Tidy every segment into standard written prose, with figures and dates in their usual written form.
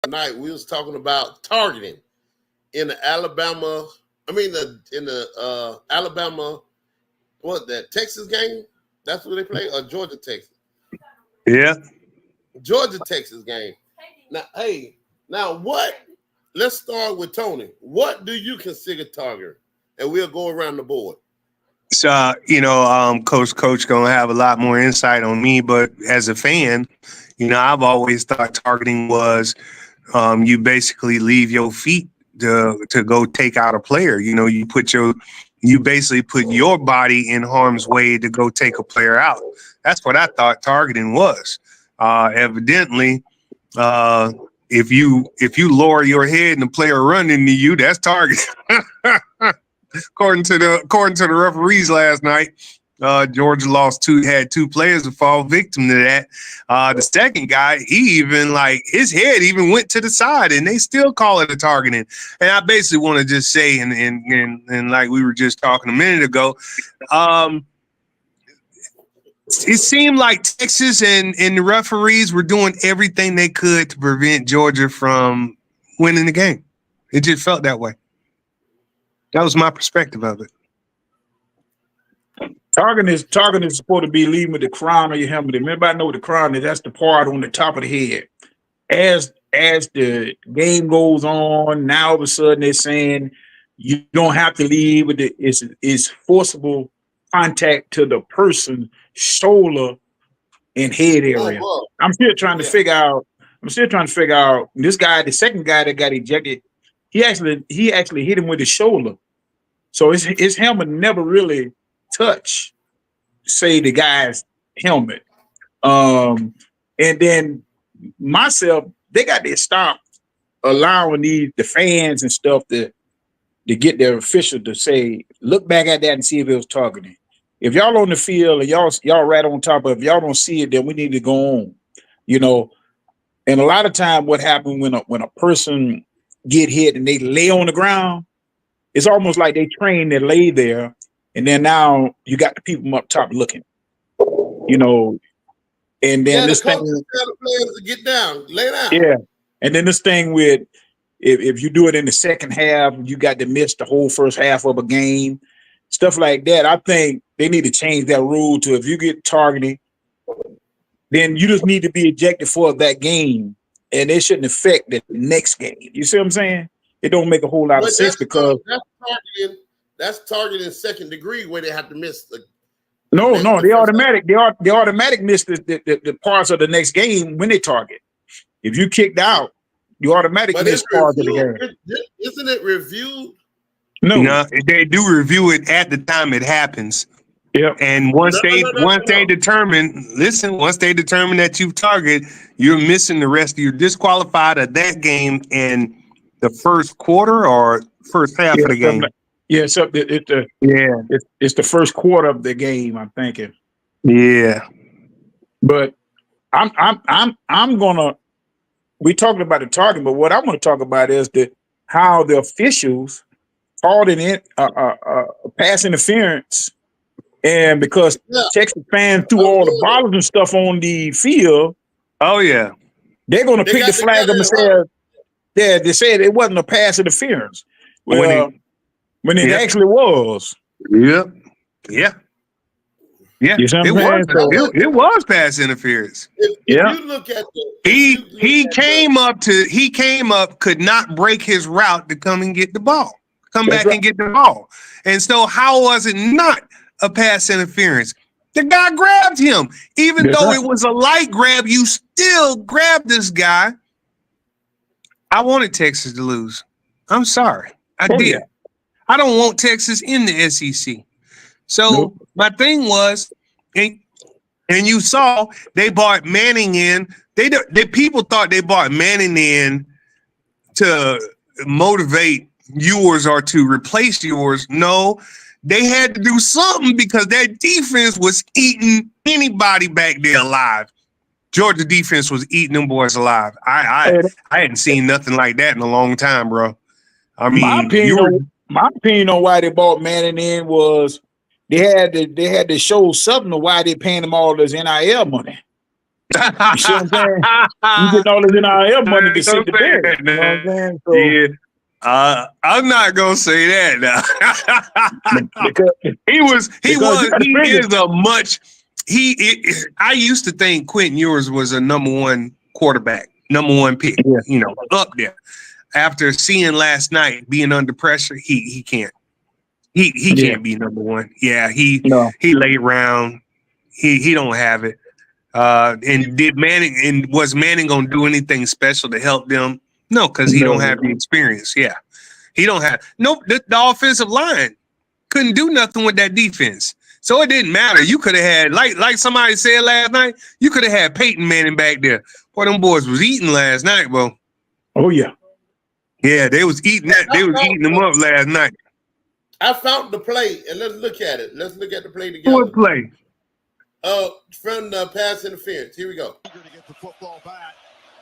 night we was talking about targeting in the Alabama. I mean, in the Alabama, what that Texas game? That's what they play, or Georgia Texas? Yeah, Georgia Texas game. Now what? Let's start with Tony. What do you consider targeting? And we'll go around the board. so Coach gonna have a lot more insight on me, but as a fan, I've always thought targeting was you basically leave your feet to go take out a player. You basically put your body in harm's way to go take a player out. That's what I thought targeting was. Evidently, if you lower your head and the player run into you, that's targeting. according to the referees last night, Georgia had two players to fall victim to that. The second guy, he even his head even went to the side, and they still call it a targeting. And I basically want to just say, and like we were just talking a minute ago, it seemed like Texas and the referees were doing everything they could to prevent Georgia from winning the game. It just felt that way. That was my perspective of it. Targeting is supposed to be leading with the crown of your helmet. Everybody know what the crown is. That's the part on the top of the head. As the game goes on, now all of a sudden they're saying you don't have to lead with it's forcible contact to the person's shoulder and head area. I'm still trying to figure out. This guy, the second guy that got ejected, he actually hit him with his shoulder, so his helmet never really touch, say, the guy's helmet. And then myself, they got to stop allowing the fans and stuff to get their official to say, look back at that and see if it was targeting. If y'all on the field and y'all right on top of it, if y'all don't see it, then we need to go on. And a lot of time what happens when a person get hit and they lay on the ground, it's almost like they train to lay there. And then now you got the people up top looking, and then this thing, the players to get down, lay down. Yeah, and then this thing with if you do it in the second half, you got to miss the whole first half of a game, stuff like that. I think they need to change that rule to if you get targeted, then you just need to be ejected for that game, and it shouldn't affect the next game. You see what I'm saying? It don't make a whole lot of sense because that's targeting second degree where they have to miss the. No, they automatic miss the parts of the next game when they target. If you kicked out, you automatically miss parts of the game. Isn't it reviewed? No, they do review it at the time it happens. Yeah, and once they determine that you've targeted, you're missing the rest. You're disqualified of that game in the first quarter or first half of the game. Yeah, it's the first quarter of the game, I'm thinking. Yeah, but I'm gonna. We talking about the target, but what I want to talk about is how the officials called it pass interference, and because Texas fans threw all the bottles and stuff on the field. Oh yeah, they're gonna pick the flag up and say, they said it wasn't a pass interference. Well. When it actually was. Yep. Yeah. Yeah. It was pass interference. If you look at he came up, could not break his route to come and get the ball. And get the ball. And so how was it not a pass interference? The guy grabbed him. Even though it was a light grab, you still grabbed this guy. I wanted Texas to lose. I'm sorry. I did. Yeah. I don't want Texas in the SEC. So my thing was, and you saw they brought Manning in. They people thought they brought Manning in to motivate yours or to replace yours. No, they had to do something because that defense was eating anybody back there alive. Georgia defense was eating them boys alive. I hadn't seen nothing like that in a long time, bro. I mean, my opinion on why they bought Manning in was they had to show something of why they paying them all this NIL money. You see what I'm saying? You getting all this NIL money to sit the bench. You know what I'm saying? So, yeah. I'm not gonna say that now. because I used to think Quentin Ewers was a number one quarterback, number one pick, up there. After seeing last night being under pressure, he can't. He can't be number one. Yeah, he laid around. He don't have it. And was Manning gonna do anything special to help them? No, because he don't have the experience. Yeah, he don't have the offensive line couldn't do nothing with that defense. So it didn't matter. You could have had like somebody said last night. You could have had Peyton Manning back there. Boy, them boys was eating last night, bro. Oh yeah, they was eating that. They was eating them up last night. I found the play, and let's look at it. Let's look at the play together. What play? From the pass interference. Here we go. Eager to get the football back.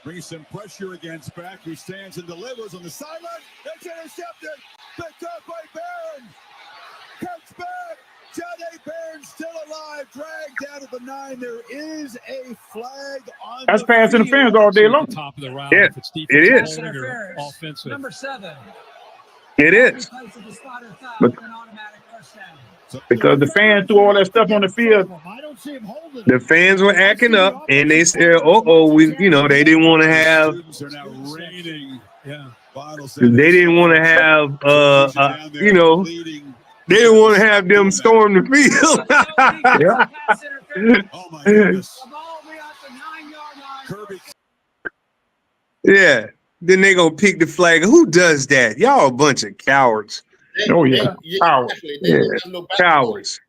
Brings some pressure against Beck, who stands and delivers on the sideline. It's intercepted. Picked up by Barron. Cuts back. Jahdae Barron still alive. Dragged out of the 9. There is a flag on. That's pass interference all day long. Top of the round. Yeah, it is. Offensive. Number 7. It is. Because the fans threw all that stuff on the field. The fans were acting up, and they said, they didn't want to have. They didn't want to have, they didn't want to have them storm the field. Oh my goodness. Yeah. Then they gonna pick the flag. Who does that? Y'all a bunch of cowards. Cowards. Cowards.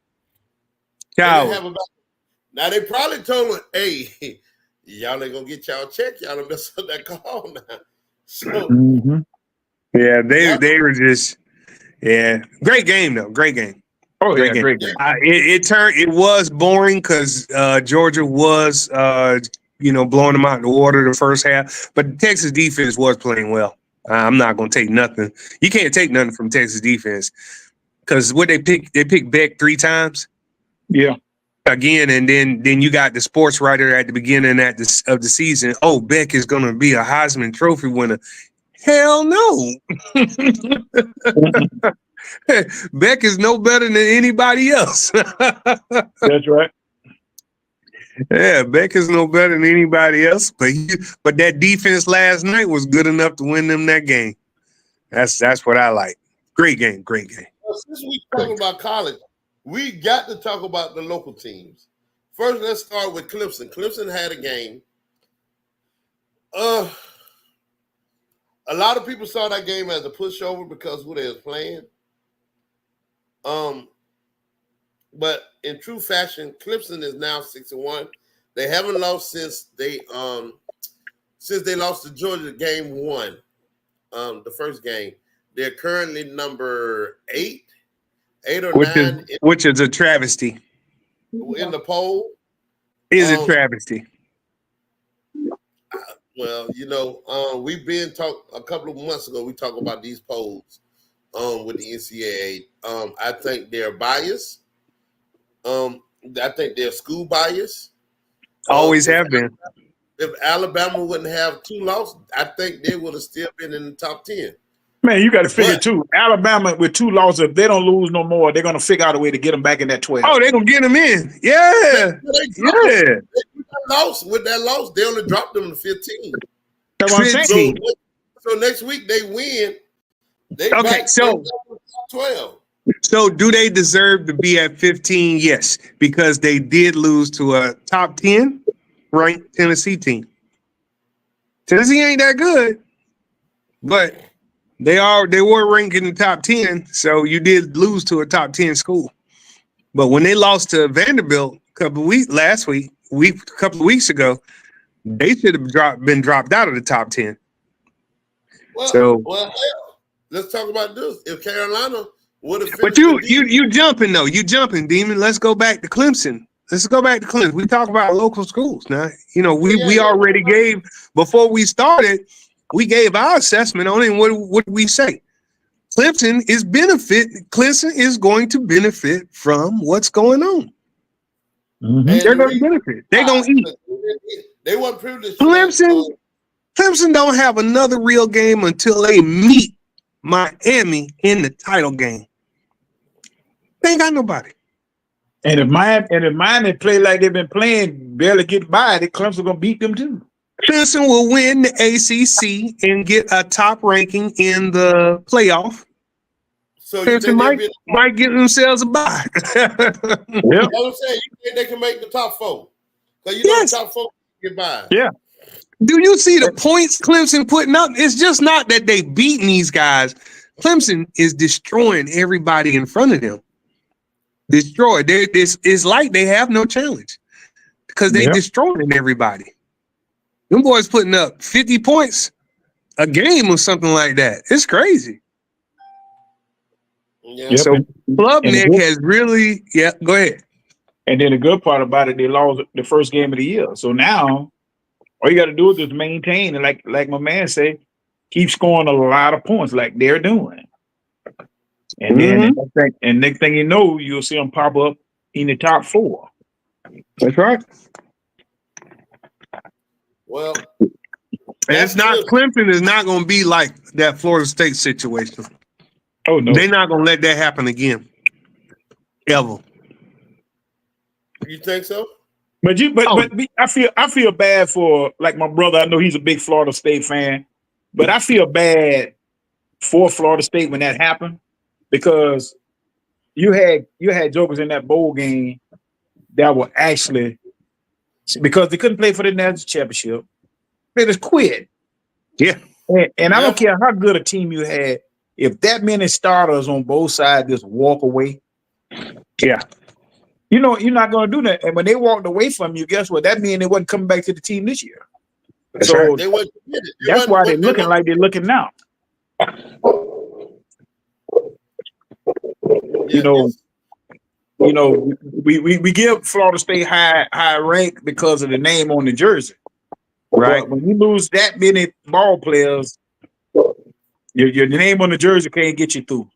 Now they probably told him, "Hey, y'all ain't gonna get y'all check. Y'all done mess up that call now." So, yeah, they were just, great game though. Great game. Oh yeah, great game. It was boring because Georgia was blowing them out in the water the first half, but the Texas defense was playing well. I'm not gonna take nothing. You can't take nothing from Texas defense because what they picked Beck 3 times. Yeah. Again, and then you got the sports writer at the beginning of the season. Oh, Beck is gonna be a Heisman Trophy winner. Hell no. Beck is no better than anybody else. That's right. Yeah, Beck is no better than anybody else, but that defense last night was good enough to win them that game. That's what I like. Great game. Well, since we talking about college, we got to talk about the local teams. First, let's start with Clemson. Clemson had a game. A lot of people saw that game as a pushover because who they was playing. But in true fashion, Clemson is now 6-1. They haven't lost since they lost to Georgia game 1, the first game. They're currently number 8 or 9, which is a travesty in the poll. Is a travesty. Well, we've been a couple of months ago. We talked about these polls with the NCAA. I think they're biased. I think they're school bias. Always have been. If Alabama wouldn't have 2 losses, I think they would have still been in the top 10. Man, you got to figure too. Alabama with 2 losses, if they don't lose no more, they're gonna figure out a way to get them back in that 12. Oh, they're gonna get them in. Yeah. With that loss, they only dropped them to 15. That's what I'm saying. So next week they win. They 12. So do they deserve to be at 15? Yes, because they did lose to a top 10 ranked Tennessee team. Tennessee ain't that good, but they were ranked in the top 10, so you did lose to a top 10 school. But when they lost to Vanderbilt a couple of weeks ago, they should have been dropped out of the top 10. Well, let's talk about this. If Carolina would have, but you jumping though. You jumping, Demon. Let's go back to Clemson. We talk about local schools now. We already gave before we started. We gave our assessment on it. And what did we say? Clemson is going to benefit from what's going on. Mm-hmm. They're going to benefit. They're going to eat. They weren't privileged. Clemson don't have another real game until they meet Miami in the title game. They ain't got nobody. And if Miami play like they've been playing, barely get by, the Clemson gonna beat them too. Clemson will win the ACC and get a top ranking in the playoff. So you Clemson think might get themselves a bye. Yeah. I'm saying, you think they can make the top 4? Because the top 4 get by. Yeah. Do you see the points Clemson putting up? It's just not that they beating these guys. Clemson is destroying everybody in front of them. Destroyed. It's like they have no challenge because they destroying everybody. Them boys putting up 50 points a game or something like that. It's crazy. Yeah. Yep. So Klubnik has really, go ahead. And then the good part about it, they lost the first game of the year. So now all you got to do is just maintain, and like my man say, keep scoring a lot of points like they're doing. And then next thing you know, you'll see them pop up in the top 4. That's right. Well, it's not Clemson is not going to be like that Florida State situation. Oh no, they're not going to let that happen again, ever. You think so? But I feel bad for, like, my brother. I know he's a big Florida State fan, but I feel bad for Florida State when that happened, because you had jokers in that bowl game that were actually, because they couldn't play for the national championship, they just quit. Yeah. And I don't care how good a team you had, if that many starters on both sides just walk away. Yeah. You know, you're not going to do that. And when they walked away from you, guess what? That means they wasn't coming back to the team this year. That's so right. That's why they're looking like they're looking now. You know, we give Florida State high rank because of the name on the jersey. Right. But when you lose that many ball players, your name on the jersey can't get you through.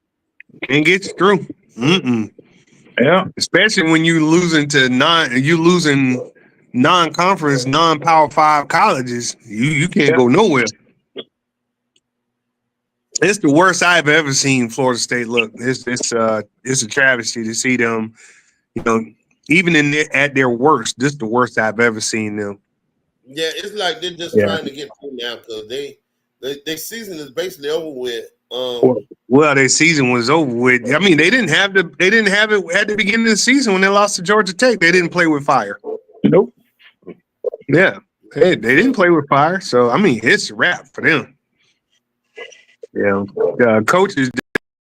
Can't get you through. Yeah. Especially when you losing non-conference, non-Power 5 colleges. You can't go nowhere. It's the worst I've ever seen Florida State look. It's a travesty to see them. You know, even at their worst, this is the worst I've ever seen them. Yeah, it's like they're just trying to get through now because their season is basically over with. Well, their season was over with. I mean, they didn't have it at the beginning of the season when they lost to Georgia Tech. They didn't play with fire. Nope. Yeah, they didn't play with fire. So I mean, it's a wrap for them. Yeah, coaches,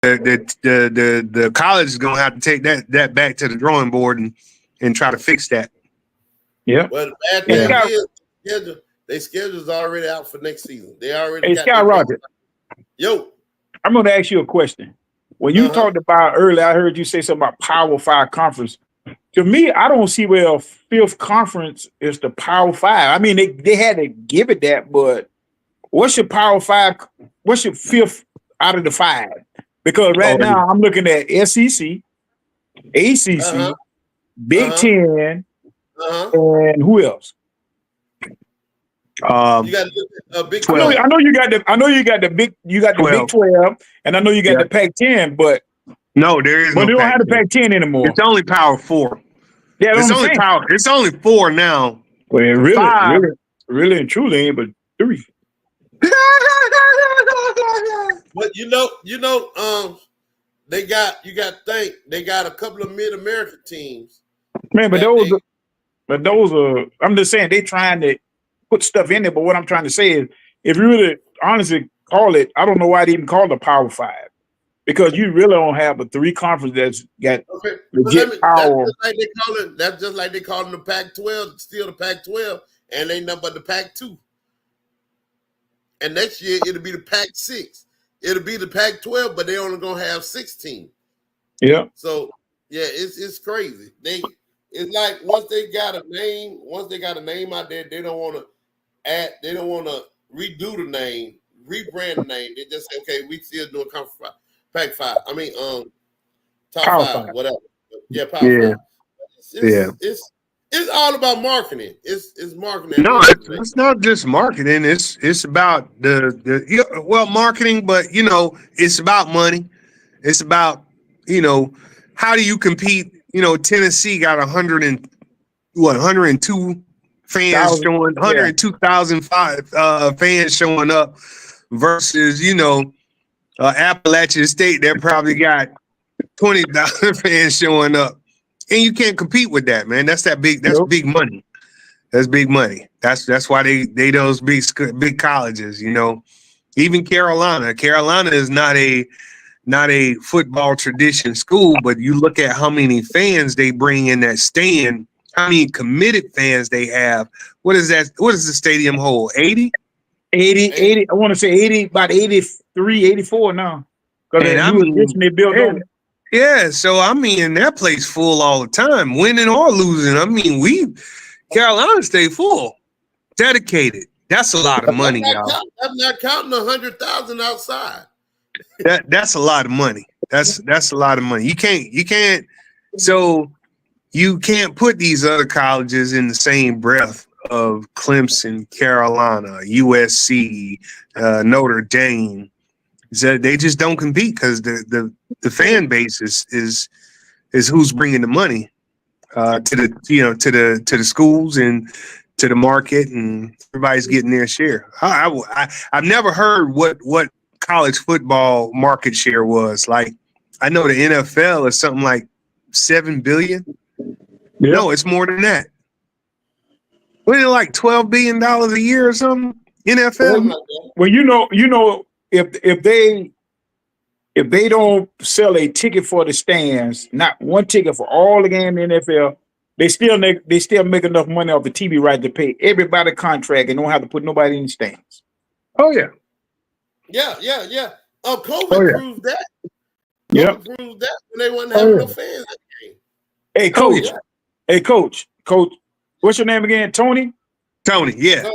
the college is gonna have to take that back to the drawing board and try to fix that. Yeah. Well, the bad thing is, their schedule's already out for next season. They already. Hey, Sky Roger. Yo, I'm going to ask you a question. When you talked about earlier, I heard you say something about Power 5 conference. To me, I don't see where a 5th conference is the Power 5. I mean, they had to give it that, but what's your Power 5? What's your 5th out of the 5? Because now I'm looking at SEC, ACC, Big Ten, and who else? You got a Big 12. I know you got the Big 12, and I know you got the Pac-10, but no, there is. But no they don't have the Pac-10 Pac-10 anymore. It's only Power 4. Yeah, it's only 4 now. Well, really and truly ain't but 3. But they got a couple of Mid-American teams. Man, but those are. I'm just saying they trying to put stuff in there. But what I'm trying to say is, if you really honestly call it, I don't know why they even call it the Power 5, because you really don't have a 3 conference that's got legit power. That's just like they call them the Pac-12, still the Pac-12, and they nothing but the Pac-2. And next year it'll be the Pac-6. It'll be the Pac-12, but they only gonna have 16. Yeah. So it's crazy. It's like once they got a name out there, they don't want to redo the name, rebrand the name. They just say, okay, we still doing Pac-5. I mean, top Power 5, five. whatever. Yeah, Power 5. It's all about marketing. It's marketing. No, it's not just marketing. It's about well, marketing, but it's about money. It's about how do you compete? Tennessee got 102 fans showing, 102,005 fans showing up versus Appalachian State that probably got 20,000 fans showing up. And you can't compete with that, man. That's big big money. That's big money. That's why they those big colleges, Even Carolina. Carolina is not a football tradition school, but you look at how many fans they bring in that stand, how many committed fans they have. What is that? What does the stadium hold? 80? 80, I want to say 80, about 83, 84 now. Because they built on. Yeah, so that place full all the time, winning or losing. Carolina stay full, dedicated. That's a lot of money, y'all. I'm not counting 100,000 outside. That's a lot of money. That's a lot of money. You can't. So you can't put these other colleges in the same breath of Clemson, Carolina, USC, Notre Dame. So they just don't compete because the fan base is who's bringing the money to the schools and to the market, and everybody's getting their share. I've never heard what college football market share was. Like, I know the NFL is something like $7 billion. Yep. No, it's more than that. Wasn't it like $12 billion a year or something? NFL. Well, if they don't sell a ticket for the stands, not one ticket for all the game in the NFL, they still make enough money off the TV right to pay everybody contract and don't have to put nobody in the stands. Oh yeah. Yeah. COVID proved that. COVID proved that when they wasn't having no fans at the game. Hey, coach. Hey, coach. What's your name again? Tony? Tony, yeah.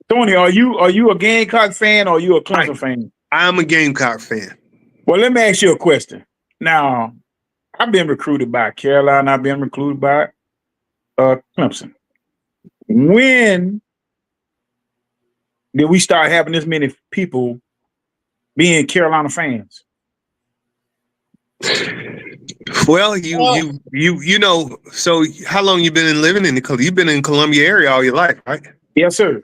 Tony, are you a Gamecock fan or are you a Clemson fan? I'm a Gamecock fan. Well, let me ask you a question. Now, I've been recruited by Carolina. I've been recruited by Clemson. When did we start having this many people being Carolina fans? Well, so how long you been living in you've been in Columbia area all your life, right? Yes, sir.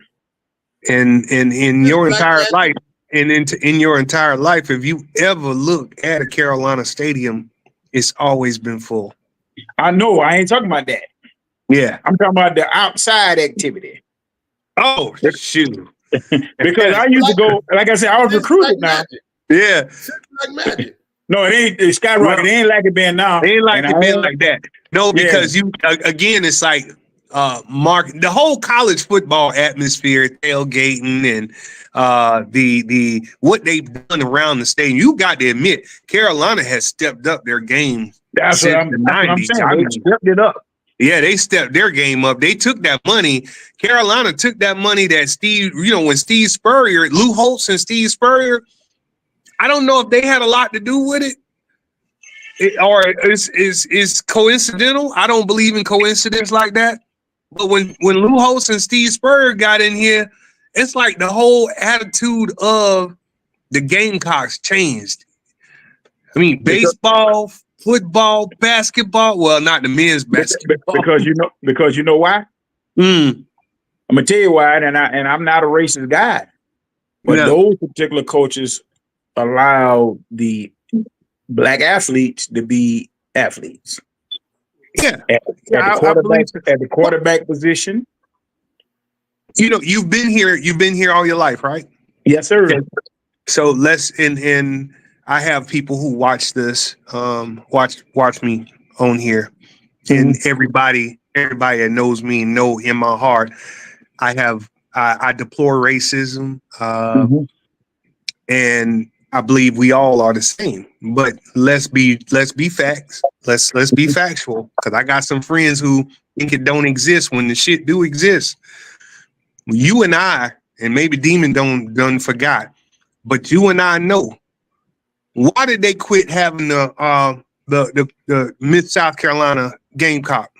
And in your entire life, and in your entire life, if you ever look at a Carolina stadium, it's always been full. I know. I ain't talking about that. Yeah. I'm talking about the outside activity. Oh, shoot. Because I used to go, like I said, I was recruited now. Yeah. Like magic. No, it ain't. It's skyrocketed. It ain't like it been now. It ain't like it been like that. No, because again, it's like the whole college football atmosphere, tailgating, and the what they've done around the stadium. You got to admit, Carolina has stepped up their game. That's what I'm saying. They stepped it up. Yeah, they stepped their game up. They took that money. Carolina took that money that when Steve Spurrier, Lou Holtz and Steve Spurrier, I don't know if they had a lot to do with it, or is coincidental. I don't believe in coincidence like that. But when Lou Holtz and Steve Spurrier got in here, it's like the whole attitude of the Gamecocks changed. I mean, baseball, football, basketball. Well, not the men's basketball. Because you know why? I'm gonna tell you why, and I'm not a racist guy, but those particular coaches allow the black athletes to be athletes. Yeah, at the quarterback position. You've been here all your life, right? Yes, sir. So and I have people who watch this, watch me on here, and everybody that knows me know in my heart, I deplore racism, and I believe we all are the same. But let's be facts. Let's be factual, because I got some friends who think it don't exist when the shit do exist. You and I, and maybe Demon done forgot, but you and I know. Why did they quit having the Mid South Carolina Gamecock?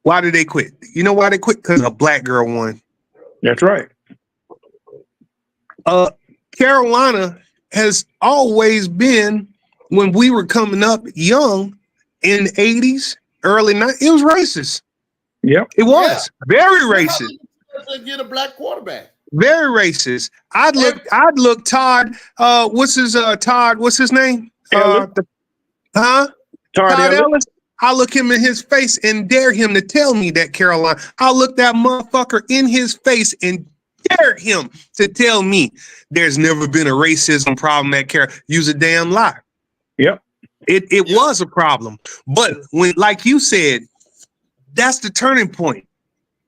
Why did they quit? You know why they quit? Because a black girl won. That's right. Carolina has always been, when we were coming up young in the 80s, early 90s, it was racist. Yep. It was very racist. Get a black quarterback. Very racist. I'd look Todd. What's his name? Todd Todd Ellis. I look him in his face and dare him to tell me that Carolina. I'll look that motherfucker in his face and dare him to tell me there's never been a racism problem at Carolina. Use a damn lie. Yep. It was a problem. But when, like you said, that's the turning point.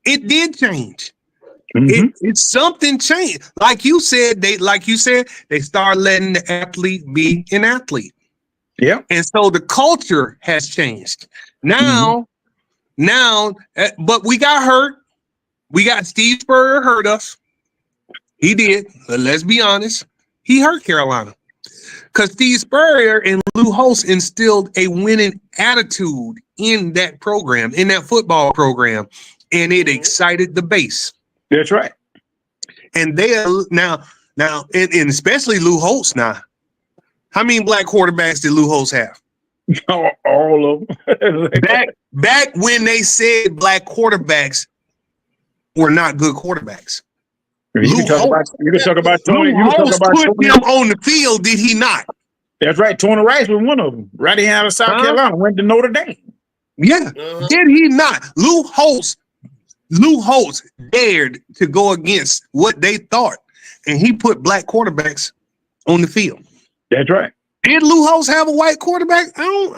It did change. Mm-hmm. It's something changed. Like you said, they start letting the athlete be an athlete. Yeah. And so the culture has changed. Now, but we got hurt. We got Steve Spurrier hurt us. He did. But let's be honest. He hurt Carolina. Because Steve Spurrier and Lou Holtz instilled a winning attitude in that program, in that football program. And it excited the base. That's right. And they are now, and especially Lou Holtz now. How many black quarterbacks did Lou Holtz have? All of them. back when they said black quarterbacks were not good quarterbacks. You can talk about Tony. Lou Holtz put them on the field, did he not? That's right. Tony Rice was one of them. Right here out of South Carolina, went to Notre Dame. Yeah. Did he not? Lou Holtz dared to go against what they thought, and he put black quarterbacks on the field. That's right. Did Lou Holtz have a white quarterback? I don't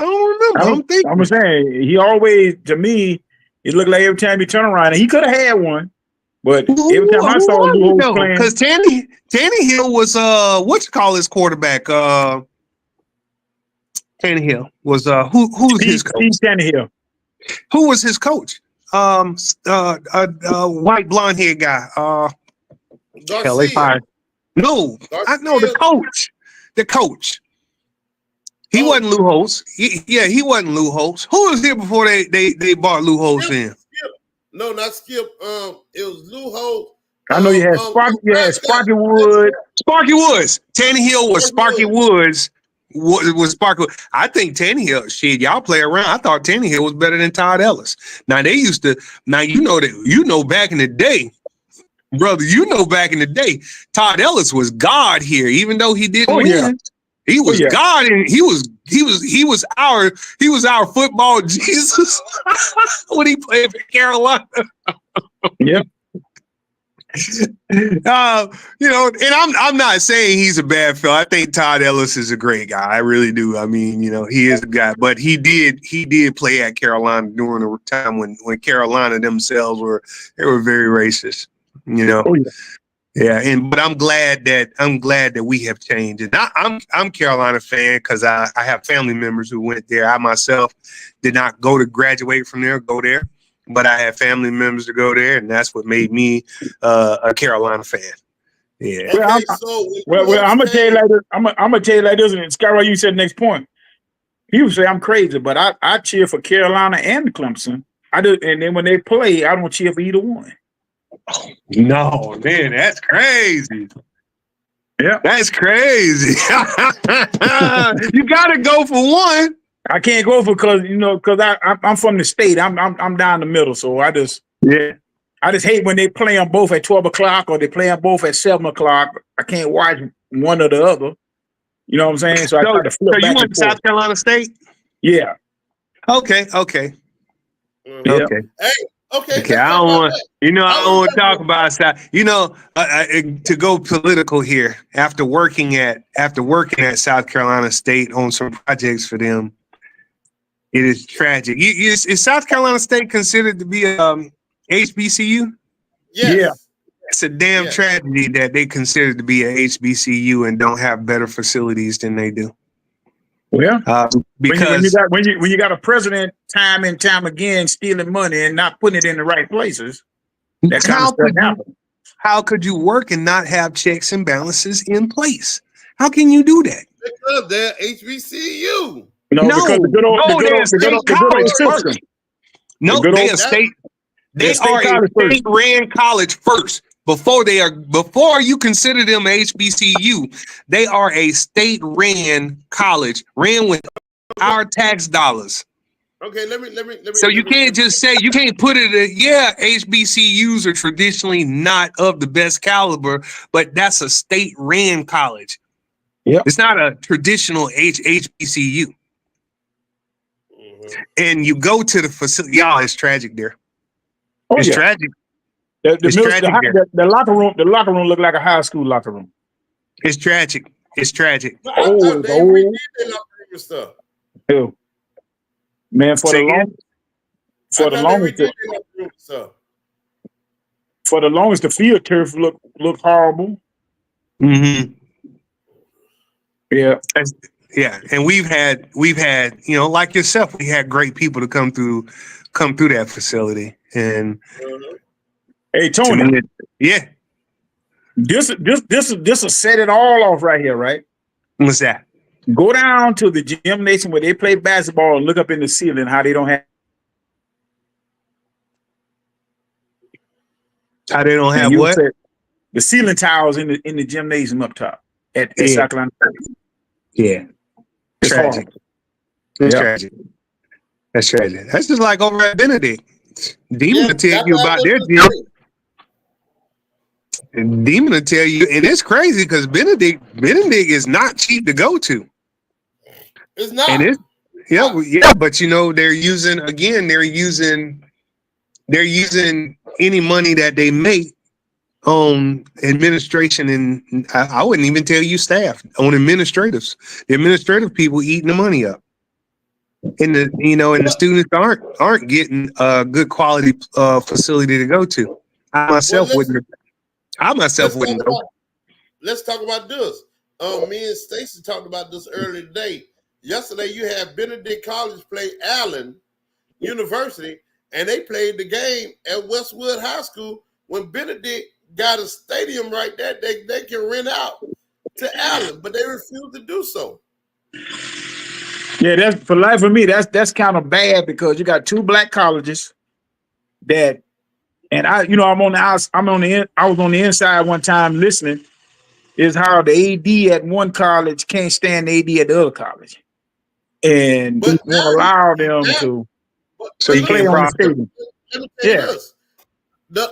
remember. I'm saying he always, to me, it looked like every time he turned around, and he could have had one, but every time I saw Lou Holtz playing, because Tannehill was his quarterback? Tannehill was who's his coach? Steve Tannehill. Who was his coach? White blonde haired guy. Hell, they fired. No, I know the coach. The coach. He wasn't Lou Holtz. He wasn't Lou Holtz. Who was here before they bought Lou Holtz in? Skip. No, not Skip. It was Lou Holtz. I know you had Sparky Woods. Sparky Woods. Tannehill was Sparky Woods. Was Sparky? I think Tannehill. Shit, y'all play around. I thought Tannehill was better than Todd Ellis. Now they used to. Now you know back in the day. Brother, back in the day, Todd Ellis was God here, even though he didn't win. Yeah. He was God, and he was our football Jesus when he played for Carolina. Yeah. And I'm not saying he's a bad fella. I think Todd Ellis is a great guy. I really do. I mean, he is a guy, but he did play at Carolina during a time when Carolina themselves were very racist. But I'm glad that we have changed. And I'm Carolina fan because I have family members who went there. I myself did not graduate from there, go there, but I have family members to go there, and that's what made me a Carolina fan. Yeah. Well, I'm gonna tell you like this. I'm gonna tell you like this, and Scott, you said next point. People say I'm crazy, but I cheer for Carolina and Clemson. I do, and then when they play, I don't cheer for either one. Oh, no, man, that's crazy. Yeah, that's crazy. You gotta go for one. I can't go for because I'm from the state. I'm down the middle, so I just hate when they play them both at 12 o'clock or they play them both at 7 o'clock. I can't watch one or the other. You know what I'm saying? So I try to flip back. So you went to South Carolina State? Yeah. Okay. Yeah. Okay. Hey. Okay. I don't want to talk about South. To go political here. After working at South Carolina State on some projects for them, it is tragic. Is South Carolina State considered to be HBCU? Yes. Yeah. It's a damn tragedy that they consider to be a HBCU and don't have better facilities than they do. Well, because when you got a president time and time again stealing money and not putting it in the right places, that kind of stuff happens. How could you work and not have checks and balances in place? How can you do that? Because they're HBCU. Because the good old system. No, good they old- are state. They're They state are a college first. state-ran college first. Before you consider them HBCU, they are a state-ran college, ran with our tax dollars. Okay, let me. So you can't just say, you can't put it at, yeah, HBCUs are traditionally not of the best caliber, but that's a state-ran college. Yep. It's not a traditional HBCU. Mhm. And you go to the facility, y'all, it's tragic there. Oh It's yeah. tragic. The It's tragic there. locker room looked like a high school locker room. It's tragic. It's tragic. But I Oh, thought it's they old. redid their locker room and stuff. Ew. Man, for Say the again? I thought they longest, redid their locker room and stuff. the field turf looked horrible. Mm-hmm. Yeah. Yeah, and we've had, like yourself, we had great people to come through that facility, and Uh-huh. Hey to Tony, me, yeah, this will set it all off right here, right? what's that? Go down to the gymnasium where they play basketball and look up in the ceiling how they don't have. How they don't and have you'll what? say the ceiling tiles in the gymnasium up top at Yeah. South Carolina. Yeah, It's tragic. horrible. It's Yeah. tragic. That's tragic. That's just like over at Benedict. Demon Yeah, will tell that's you what I about was their gonna gym. say. And Demon will tell you, and it's crazy because Benedict is not cheap to go to. It's not. And it's but they're using any money that they make on administration, and I wouldn't even tell you staff, on administratives. The administrative people eating the money up. And the students aren't getting a good quality facility to go to. I myself let's- wouldn't go. Let's talk about this. Me and Stacy talked about this earlier today. Yesterday, you had Benedict College play Allen University, and they played the game at Westwood High School. When Benedict got a stadium right there, they can rent out to Allen, but they refuse to do so. Yeah, that's for life of me. That's kind of bad because you got two black colleges that, and I was on the inside one time listening. Is how the AD at one college can't stand the AD at the other college, and But won't allow them to So you play can't on the profit. stadium. Let me tell you Yeah. this. The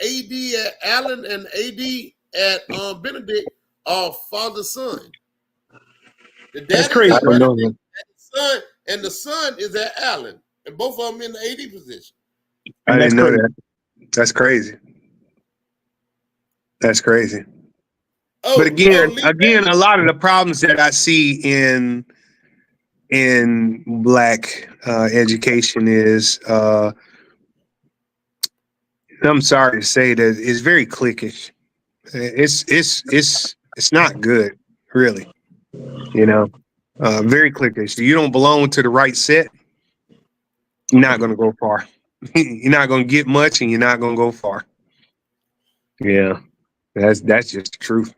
AD at Allen and AD at Benedict are father son. The dad That's is crazy. at I don't know. Benedict, and the son is at Allen, and both of them in the AD position. I That's didn't know crazy. that. That's crazy. That's crazy. Oh, But again, Lee a lot of the problems that I see in black education is, I'm sorry to say that it's very cliquish. It's not good, really. Very cliquish. You don't belong to the right set, you're not going to go far. You're not going to get much, and you're not going to go far. Yeah, that's just the truth.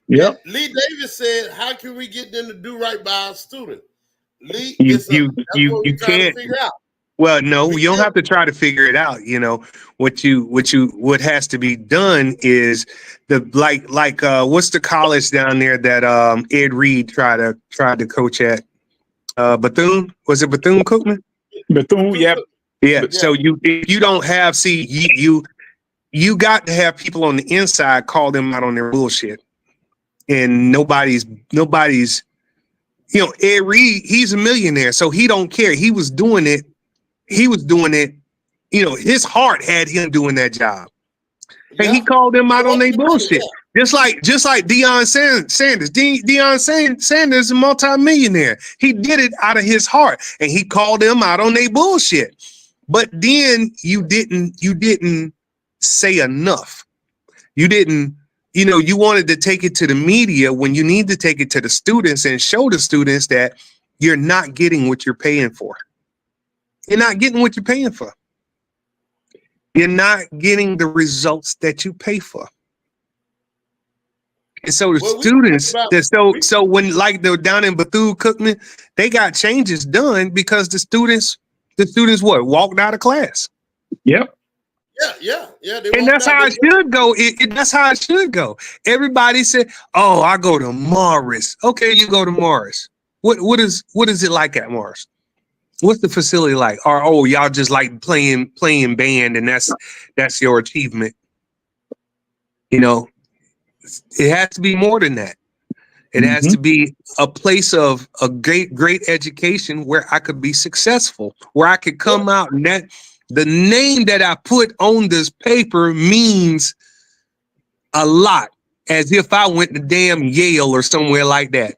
Yep. Lee Davis said, "How can we get them to do right by our student?" Lee, You that's what we're trying can't. to figure out. Well, no, We you don't can't- have to try to figure it out. What has to be done is what's the college down there that Ed Reed tried to coach at? Bethune? Was it Bethune Cookman? Bethune, yep. Yeah. Yeah. So if you don't have, you got to have people on the inside call them out on their bullshit. And nobody's, Ed Reed, he's a millionaire, so he don't care. He was doing it. His heart had him doing that job. And he Yeah. called them out on their bullshit. Just like Deion Sanders. Deion Sanders is a multimillionaire. He did it out of his heart, and he called them out on their bullshit. But then you didn't say enough. You didn't, you wanted to take it to the media when you need to take it to the students and show the students that you're not getting what you're paying for. You're not getting what you're paying for. You're not getting the results that you pay for. And so the Well, students, so when like they're down in Bethune Cookman, they got changes done because the students The students walked out of class. Yep. Yeah. They And walked that's out. how it should go. That's how it should go. Everybody said, "Oh, I go to Morris." Okay, you go to Morris. What is it like at Morris? What's the facility like? Or y'all just like playing band, and that's your achievement. You know, it has to be more than that. It has to be a place of a great education where I could be successful, where I could come out and that the name that I put on this paper means a lot, as if I went to damn Yale or somewhere like that.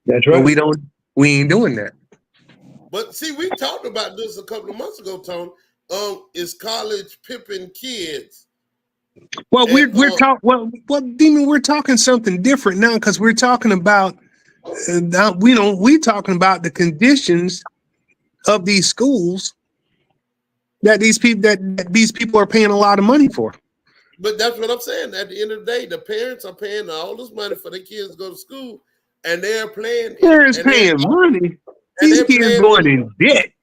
That's But right. we ain't doing that. But see, we talked about this a couple of months ago, Tone. Is college pimping kids? Well, And, we're talking. Well, Demon, we're talking something different now because we're talking about. We talking about the conditions of these schools that these people are paying a lot of money for. But that's what I'm saying. At the end of the day, the parents are paying all this money for their kids to go to school, and they're playing. Parents paying money. These kids going in debt.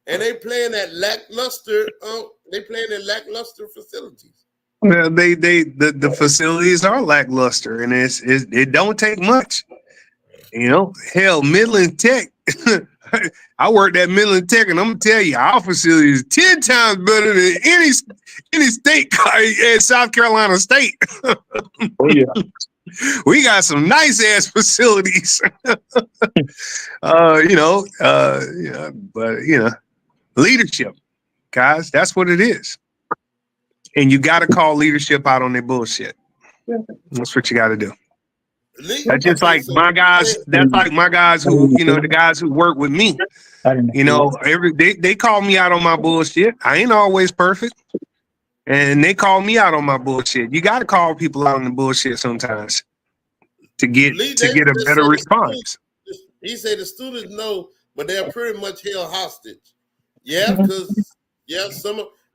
And they playing at lackluster. They playing in lackluster facilities. Well, the facilities are lackluster, and it don't take much. You know, hell, Midland Tech. I worked at Midland Tech, and I'm gonna tell you, our facility is 10 times better than any state at South Carolina State. Oh yeah. We got some nice ass facilities. But leadership, guys, that's what it is. And you got to call leadership out on their bullshit. That's what you got to do. That's just like my guys. That's like my guys who, the guys who work with me. They call me out on my bullshit. I ain't always perfect, and they call me out on my bullshit. You got to call people out on the bullshit sometimes to get a better response. He said the students know, but they're pretty much held hostage. Yeah, because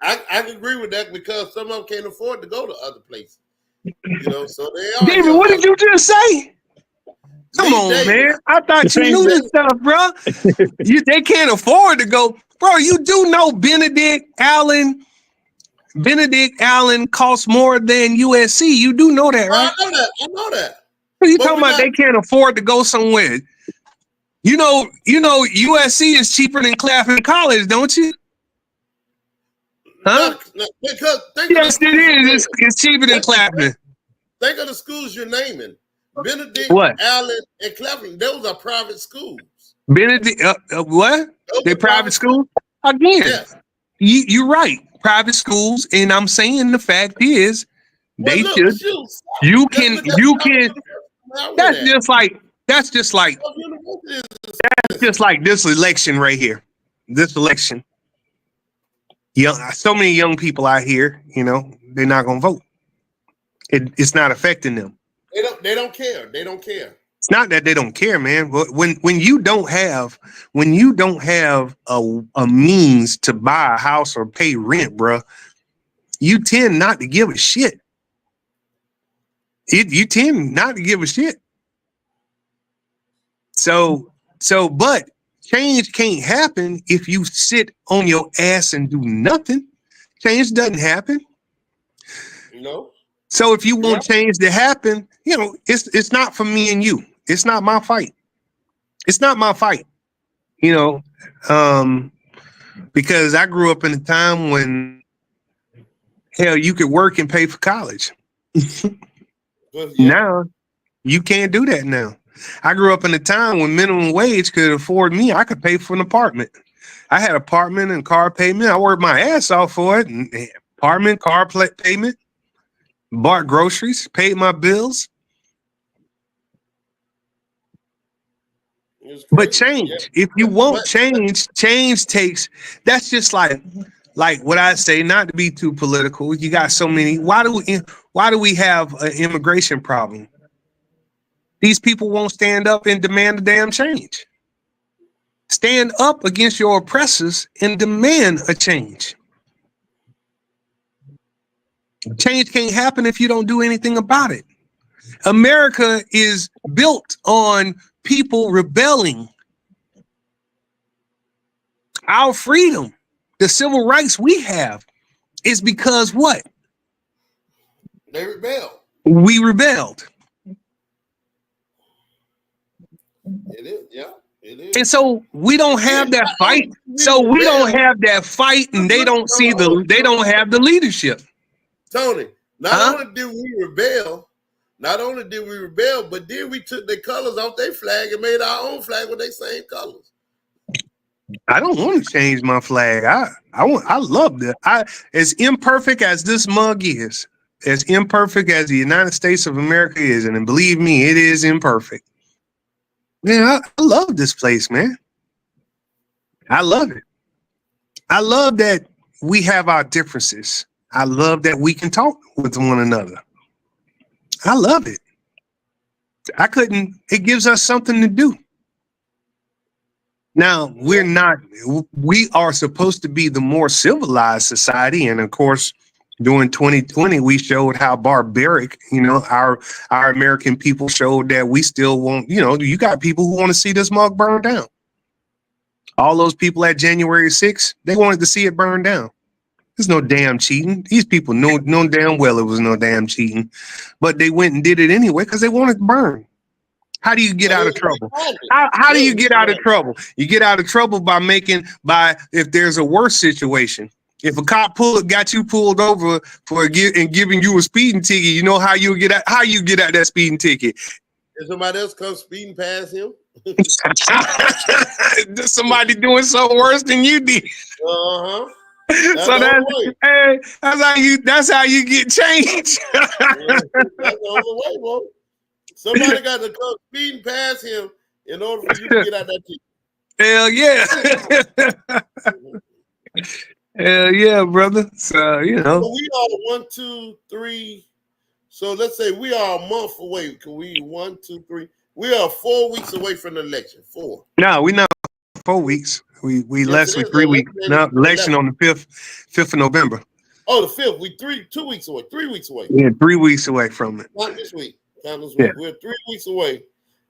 I can agree with that because some of them can't afford to go to other places. So they are. David, what did you just say? Come on, man. I thought you knew this stuff, bro. They can't afford to go. Bro, you do know Benedict Allen costs more than USC. You do know that, right? I know that. What are you talking about? They can't afford to go somewhere. You know, USC is cheaper than Claflin College, don't you? Huh? Yes, it is. It's cheaper than Claflin. Think of the schools you're naming. Benedict, Allen, and Claflin. Those are private schools. Benedict, what? They're private schools? Again, yes. You're right. Private schools, and I'm saying the fact is, they should. You can. That's just like this election right here. This election. So many young people out here, they're not gonna vote. It's not affecting them. They don't care. They don't care. It's not that they don't care, man. But when you don't have a means to buy a house or pay rent, bro, you tend not to give a shit. You tend not to give a shit. But change can't happen if you sit on your ass and do nothing. Change doesn't happen. No. So if you want change to happen, it's not for me and you. It's not my fight. It's not my fight. Because I grew up in a time when hell you could work and pay for college. Now you can't do that now. I grew up in a time when minimum wage could afford me. I could pay for an apartment. I had apartment and car payment. I worked my ass off for it. And apartment, car payment, bought groceries, paid my bills. But change, if you want change takes, that's just like what I say, not to be too political. You got so many. Why do we have an immigration problem? These people won't stand up and demand a damn change. Stand up against your oppressors and demand a change. Change can't happen if you don't do anything about it. America is built on people rebelling. our freedom, the civil rights we have, is because what? They rebelled. We rebelled. It is, yeah, it is. And so we don't have that fight. So we don't have that fight, and they don't see they don't have the leadership. Tony, not only did we rebel, but then we took their colors off their flag and made our own flag with their same colors. I don't want to change my flag. I love that. As imperfect as this mug is, as imperfect as the United States of America is, and believe me, it is imperfect. Man, I love this place, man. I love it. I love that we have our differences. I love that we can talk with one another. I love it. It gives us something to do. Now, we are supposed to be the more civilized society. And of course, during 2020, we showed how barbaric, our American people showed that we still want, you got people who want to see this mug burn down. All those people at January 6th, they wanted to see it burn down. There's no damn cheating. These people know damn well it was no damn cheating, but they went and did it anyway because they wanted to burn. How do you get out of trouble? How do you get out of trouble? You get out of trouble by if there's a worse situation. If a cop got you pulled over and giving you a speeding ticket, you know how you get out that speeding ticket. If somebody else comes speeding past him, somebody doing something worse than you did. That's how you get changed. That's the only way, bro. Somebody got to come speeding past him in order for you to get out that ticket. Hell yeah. Hell yeah, brother. So, So we are 1, 2, 3. So let's say we are a month away. Can we 1, 2, 3? We are 4 weeks away from the election. 4. No, we're not 4 weeks. We less than 3 weeks. No, election on the 5th of November. Oh, the 5th. We 2 weeks away. 3 weeks away. Yeah, 3 weeks away from it. Not this week. Yeah. We're 3 weeks away.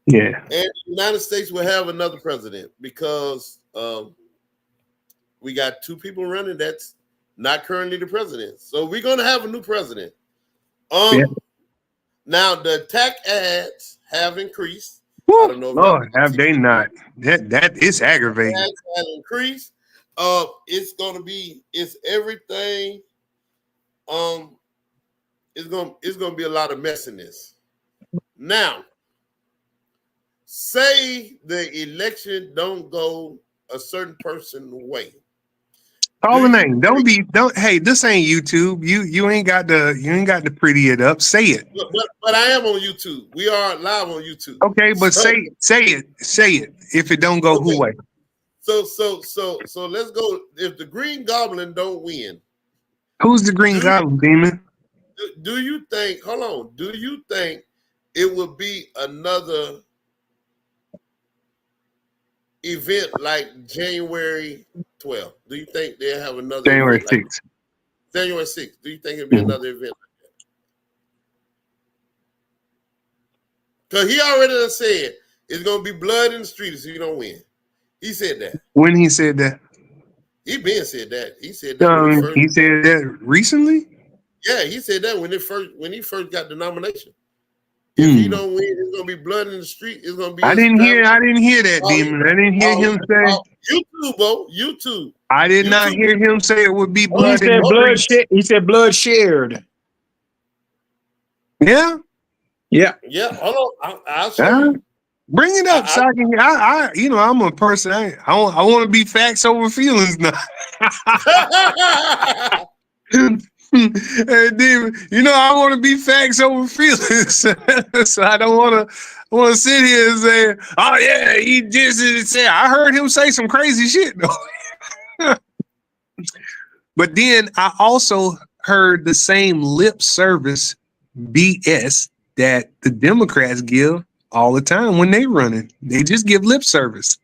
Yeah. And the United States will have another president because we got 2 people running that's not currently the president. So we're going to have a new president. Now the attack ads have increased. Woo, I don't know. Lord, have they not? That is aggravating. Ads have increased. It's everything. It's gonna be a lot of messiness. Now, say the election don't go a certain person's way. Call the name. Hey, this ain't YouTube. You ain't got to pretty it up. Say it. But I am on YouTube. We are live on YouTube. Okay, but say it. If it don't go who way? So let's go. If the Green Goblin don't win, who's the Green Goblin, Demon? Do you think? Hold on. Do you think it would be another event like January 12th? Do you think they'll have another January 6th? January 6th. Do you think it'll be another event like that? Because he already done said it's gonna be blood in the streets if you don't win. He said that. When he said that? He been said that. He said that. He said that recently? Yeah, he said that when he first got the nomination. If he don't win, it's gonna be blood in the street. It's gonna be. I didn't hear that, Demon. I didn't hear him say. YouTube, bro. YouTube. I did not hear him say it would be blood. He said blood shared. Yeah. Yeah. Hold on. I'll show you. Bring it up, so I can. I'm a person. I want to be facts over feelings now. Hey, Demon, I want to be facts over feelings, so I don't want to sit here and say, "Oh yeah, he just said." I heard him say some crazy shit though. But then I also heard the same lip service BS that the Democrats give all the time when they running. They just give lip service.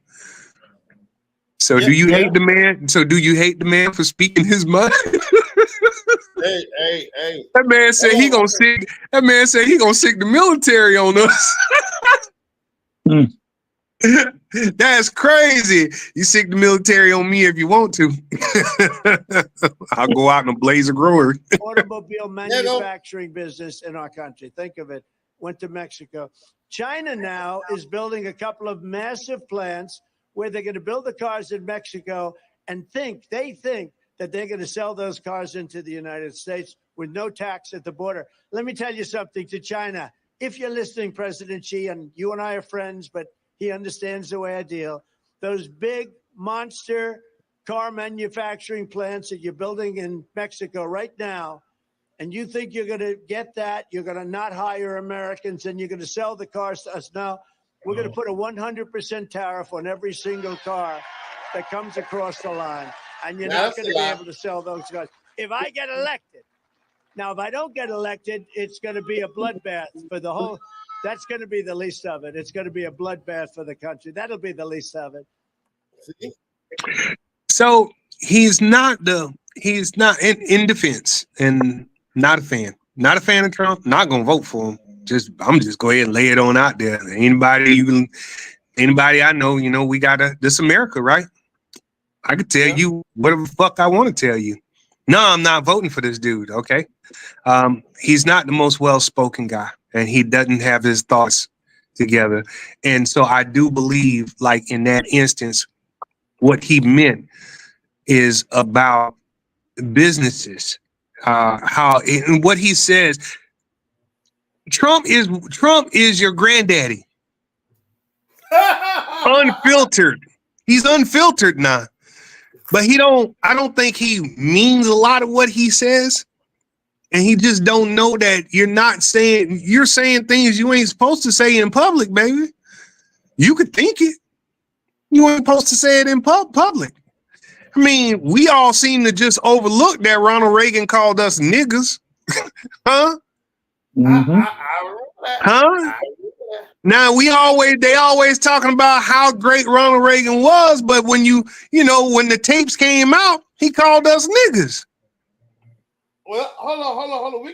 So do you hate the man? So do you hate the man for speaking his mind? Hey. That man said he gonna sick. That man said he gonna sick the military on us. That's crazy. You sick the military on me if you want to. I'll go out in a blaze of glory. Automobile manufacturing business in our country. Think of it. Went to Mexico. China now is building a couple of massive plants where they're going to build the cars in Mexico and they think that they're going to sell those cars into the United States with no tax at the border. Let me tell you something to China. If you're listening, President Xi, and you and I are friends, but he understands the way I deal, those big monster car manufacturing plants that you're building in Mexico right now, and you think you're going to get that, you're going to not hire Americans, and you're going to sell the cars to us. Now, we're going to put a 100% tariff on every single car that comes across the line, and you're not going to be able to sell those cars. If I get elected, now, if I don't get elected, it's going to be a bloodbath for the whole. That's going to be the least of it. It's going to be a bloodbath for the country. That'll be the least of it. So he's not in defense, and not a fan. Not a fan of Trump. Not gonna vote for him. I'm just go ahead and lay it on out there. Anybody I know, we got this America, right? I could tell you whatever the fuck I want to tell you. No, I'm not voting for this dude. Okay. He's not the most well-spoken guy, and he doesn't have his thoughts together. And so I do believe, like in that instance, what he meant is about businesses. And what he says, Trump is your granddaddy. Unfiltered. He's unfiltered now. But I don't think he means a lot of what he says. And he just don't know that you're saying things you ain't supposed to say in public, baby. You could think it. You ain't supposed to say it in public. I mean, we all seem to just overlook that Ronald Reagan called us niggas. Huh? Mm-hmm. Huh? Now they always talking about how great Ronald Reagan was, but when when the tapes came out, he called us niggas. Well, hold on.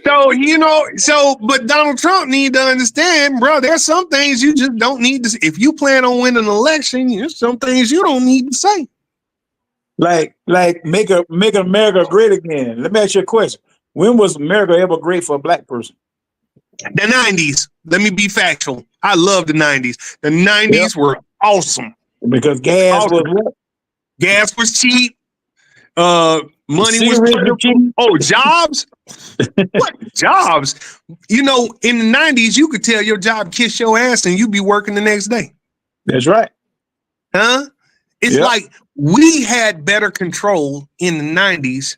But Donald Trump need to understand, bro, there's some things you just don't need to say. If you plan on winning an election, there's some things you don't need to say. Like make America great again. Let me ask you a question. When was America ever great for a black person? The 90s. Let me be factual. I love the 90s. The 90s were awesome. Because gas was cheap. Money was cheap. Oh, jobs? What jobs? In the 90s, you could tell your job kiss your ass and you'd be working the next day. That's right. Huh? It's like we had better control in the 90s.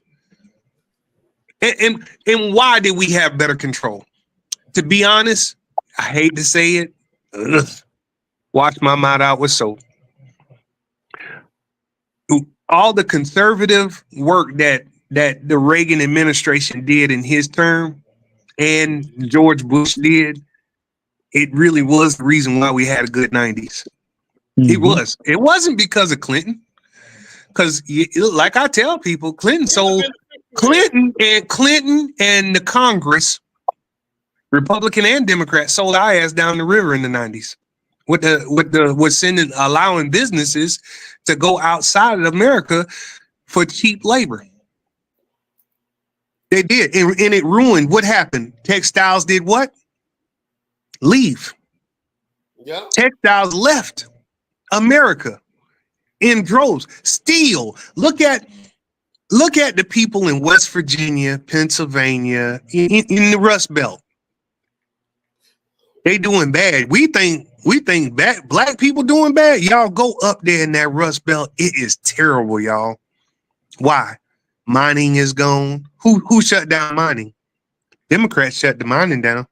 And why did we have better control? To be honest, I hate to say it. Wash my mouth out with soap. All the conservative work that the Reagan administration did in his term and George Bush did, it really was the reason why we had a good 90s. Mm-hmm. It was. It wasn't because of Clinton. Because, like I tell people, Clinton and the Congress, Republican and Democrat, sold our ass down the river in the 90s. Allowing businesses to go outside of America for cheap labor. They did, and it ruined. What happened? Textiles did what? Leave. Yeah. Textiles left America in droves. Steel. Look at the people in West Virginia, Pennsylvania, in the Rust Belt. They doing bad. We think bad. Black people doing bad. Y'all go up there in that Rust Belt. It is terrible, y'all. Why? Mining is gone. Who shut down mining? Democrats shut the mining down.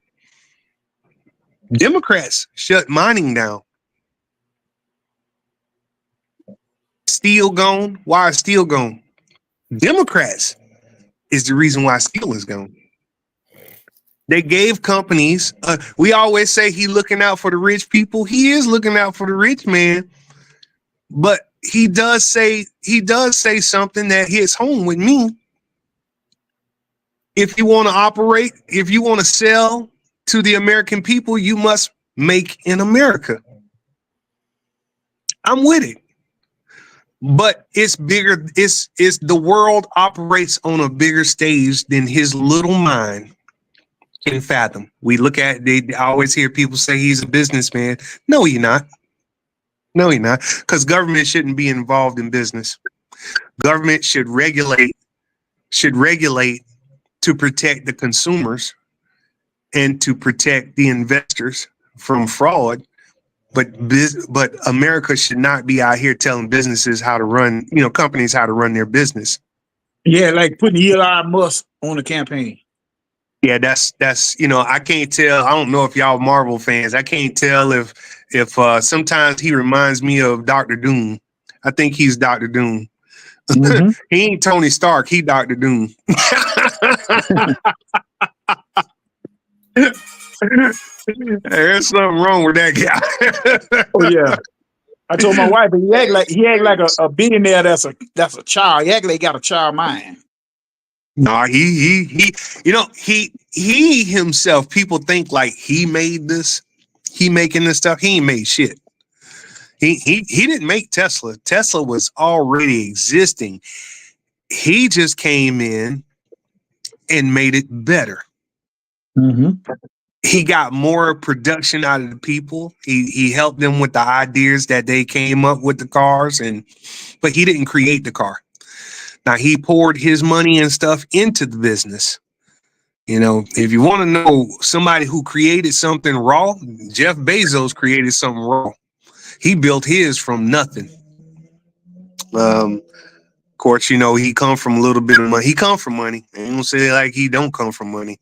Democrats shut mining down. Steel gone. Why is steel gone? Democrats is the reason why steel is gone. They gave companies, we always say he looking out for the rich people. He is looking out for the rich man, but he does say something that hits home with me. If you want to operate, if you want to sell to the American people, you must make in America. I'm with it. But it's bigger. It's the world operates on a bigger stage than his little mind can fathom. We look at, I always hear people say he's a businessman. No, you're not. No, you're not. Because government shouldn't be involved in business. Government should regulate to protect the consumers and to protect the investors from fraud. But America should not be out here telling businesses how to run, companies how to run their business. Yeah, like putting Elon Musk on the campaign. Yeah, that's I can't tell. I don't know if y'all Marvel fans. I can't tell if sometimes he reminds me of Dr. Doom. I think he's Dr. Doom. Mm-hmm. He ain't Tony Stark. He Dr. Doom. There's something wrong with that guy. Oh yeah, I told my wife, he act like a billionaire that's a child. He act like he got a child mind. No, he himself. People think like he made this. He making this stuff. He ain't made shit. He didn't make Tesla. Tesla was already existing. He just came in and made it better. Mm-hmm. He got more production out of the people. He helped them with the ideas that they came up with the cars, but he didn't create the car. Now he poured his money and stuff into the business. If you want to know somebody who created something raw, Jeff Bezos created something raw. He built his from nothing. Of course, he come from a little bit of money. He come from money. I ain't gonna say like he don't come from money,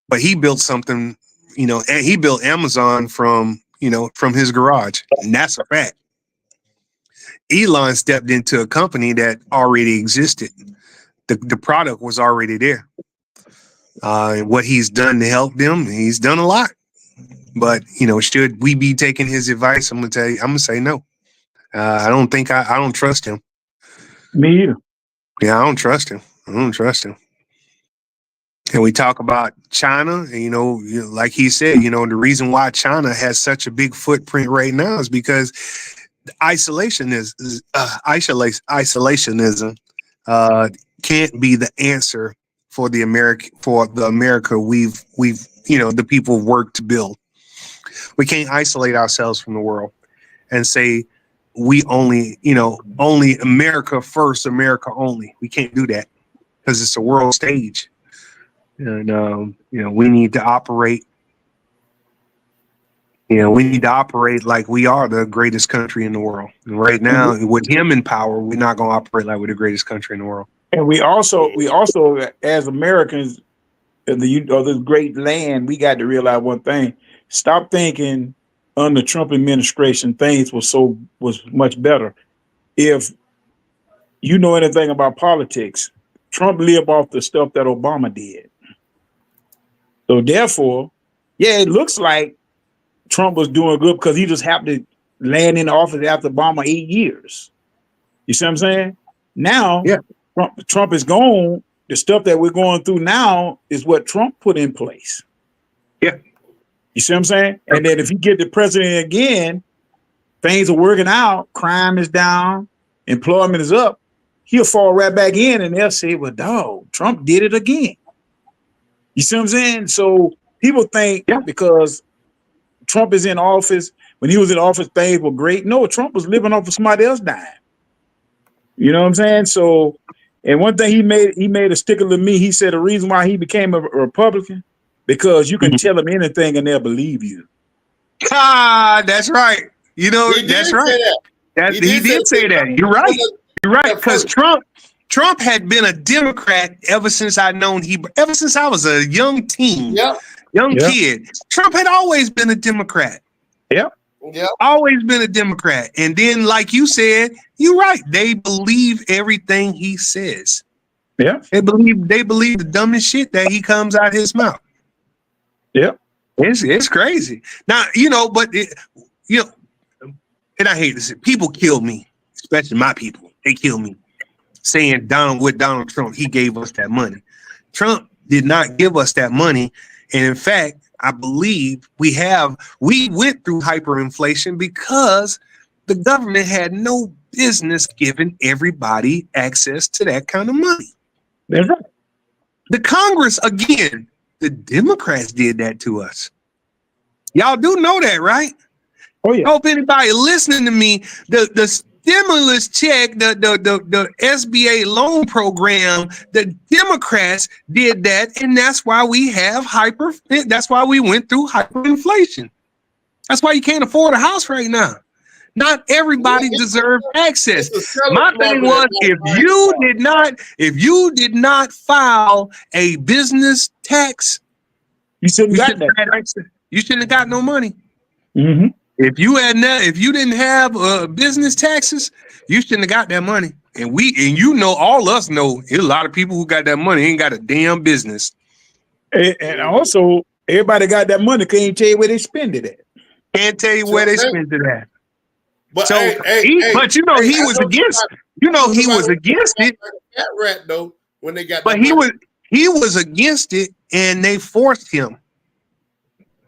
but he built something, and he built Amazon from his garage, and that's a fact. Elon stepped into a company that already existed. The product was already there. And what he's done to help them, he's done a lot. But should we be taking his advice? I'm gonna say no. I don't trust him. Me either. Yeah, I don't trust him. And we talk about China, and, like he said, the reason why China has such a big footprint right now is because isolationism can't be the answer for the America we've the people worked to build. We can't isolate ourselves from the world and say we only America first, America only. We can't do that because it's a world stage. And we need to operate. We need to operate like we are the greatest country in the world. And right now, with him in power, we're not going to operate like we're the greatest country in the world. And we also, as Americans, of this great land, we got to realize one thing: stop thinking under Trump administration things was much better. If you know anything about politics, Trump lived off the stuff that Obama did. So therefore, yeah, it looks like Trump was doing good because he just happened to land in office after Obama 8 years. You see what I'm saying? Now, yeah. Trump is gone. The stuff that we're going through now is what Trump put in place. Yeah. You see what I'm saying? And then if you get the president again, things are working out, crime is down, employment is up, he'll fall right back in and they'll say, well, dog, Trump did it again. You see what I'm saying? So people think because Trump is in office, when he was in office, things were great. No, Trump was living off of somebody else's dime. You know what I'm saying? So, and one thing he made a stickler to me. He said the reason why he became a Republican, because you can tell him anything and they'll believe you. That's right. That's right. He did say that. You're right. You're right. Because Trump had been a Democrat ever since ever since I was a young teen, kid. Trump had always been a Democrat. Yep. Always been a Democrat. And then, like you said, you're right. They believe everything he says. Yeah. They believe the dumbest shit that he comes out his mouth. Yeah. It's crazy. Now, but and I hate this. People kill me, especially my people. They kill me saying Donald Trump, he gave us that money. Trump did not give us that money. And in fact, I believe we went through hyperinflation because the government had no business giving everybody access to that kind of money. That's right. The Congress, again, the Democrats did that to us. Y'all do know that, right? Oh yeah. I hope anybody listening to me, the stimulus check, the SBA loan program, the Democrats did that, and that's why we have that's why we went through hyperinflation. That's why you can't afford a house right now. Not everybody deserves access. My thing was, if you did not file a business tax, You shouldn't have got that. You shouldn't have got no money. Mm-hmm. If you didn't have business taxes, you shouldn't have got that money. And all us know, a lot of people who got that money ain't got a damn business. And also, everybody got that money, can't tell you where they spend it at. Can't tell you where they spent it at. But So, he was against. He was against it. Cat rat though when they got. But he was against it, and they forced him.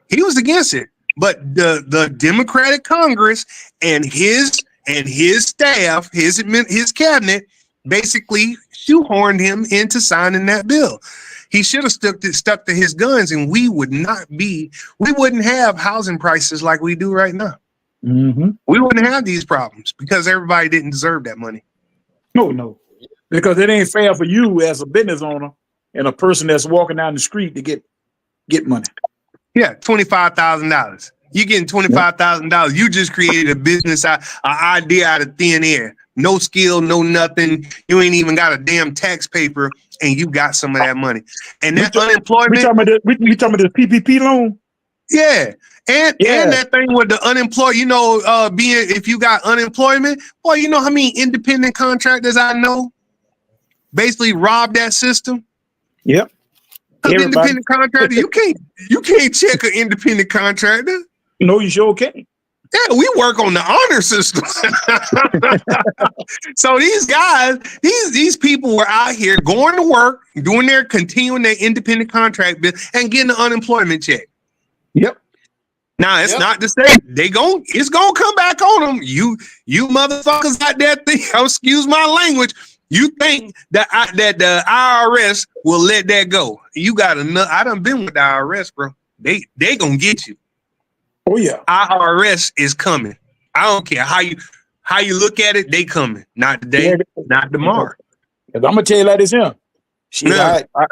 He was against it, but the Democratic Congress and his staff, his cabinet, basically shoehorned him into signing that bill. He should have stuck to his guns, and we wouldn't have housing prices like we do right now. Mm-hmm. We wouldn't have these problems because everybody didn't deserve that money. No, because it ain't fair for you as a business owner and a person that's walking down the street to get money. Yeah, $25,000. You getting $25,000. You just created a business, an idea out of thin air. No skill, no nothing. You ain't even got a damn tax paper, and you got some of that money. And that unemployment. We talking about the PPP loan? Yeah. And that thing with the unemployed, if you got unemployment, boy, you know how many independent contractors I know basically robbed that system? Yep. Independent contractor, you can't check an independent contractor. No, you sure can't. Yeah, we work on the honor system. So these guys, these people were out here going to work, continuing their independent contract bill and getting an unemployment check. Yep. Now it's not to say it's gonna come back on them. You motherfuckers out there think, excuse my language. You think that the IRS will let that go? You got enough. I done been with the IRS, bro. They gonna get you. Oh yeah. IRS is coming. I don't care how you look at it. They coming. Not today. Not tomorrow. I'm gonna tell you like this here.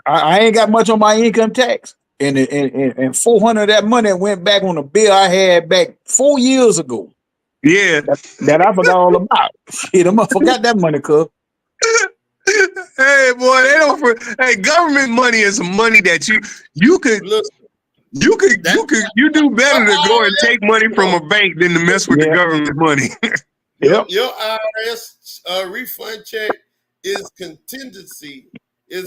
I ain't got much on my income tax, and 400 of that money went back on a bill I had back 4 years ago. Yeah, that I forgot all about. Shit, I forgot that money, cuz. Hey boy, government money is money that you could do better to go and take money from a bank than to mess with the government money. Your IRS refund check is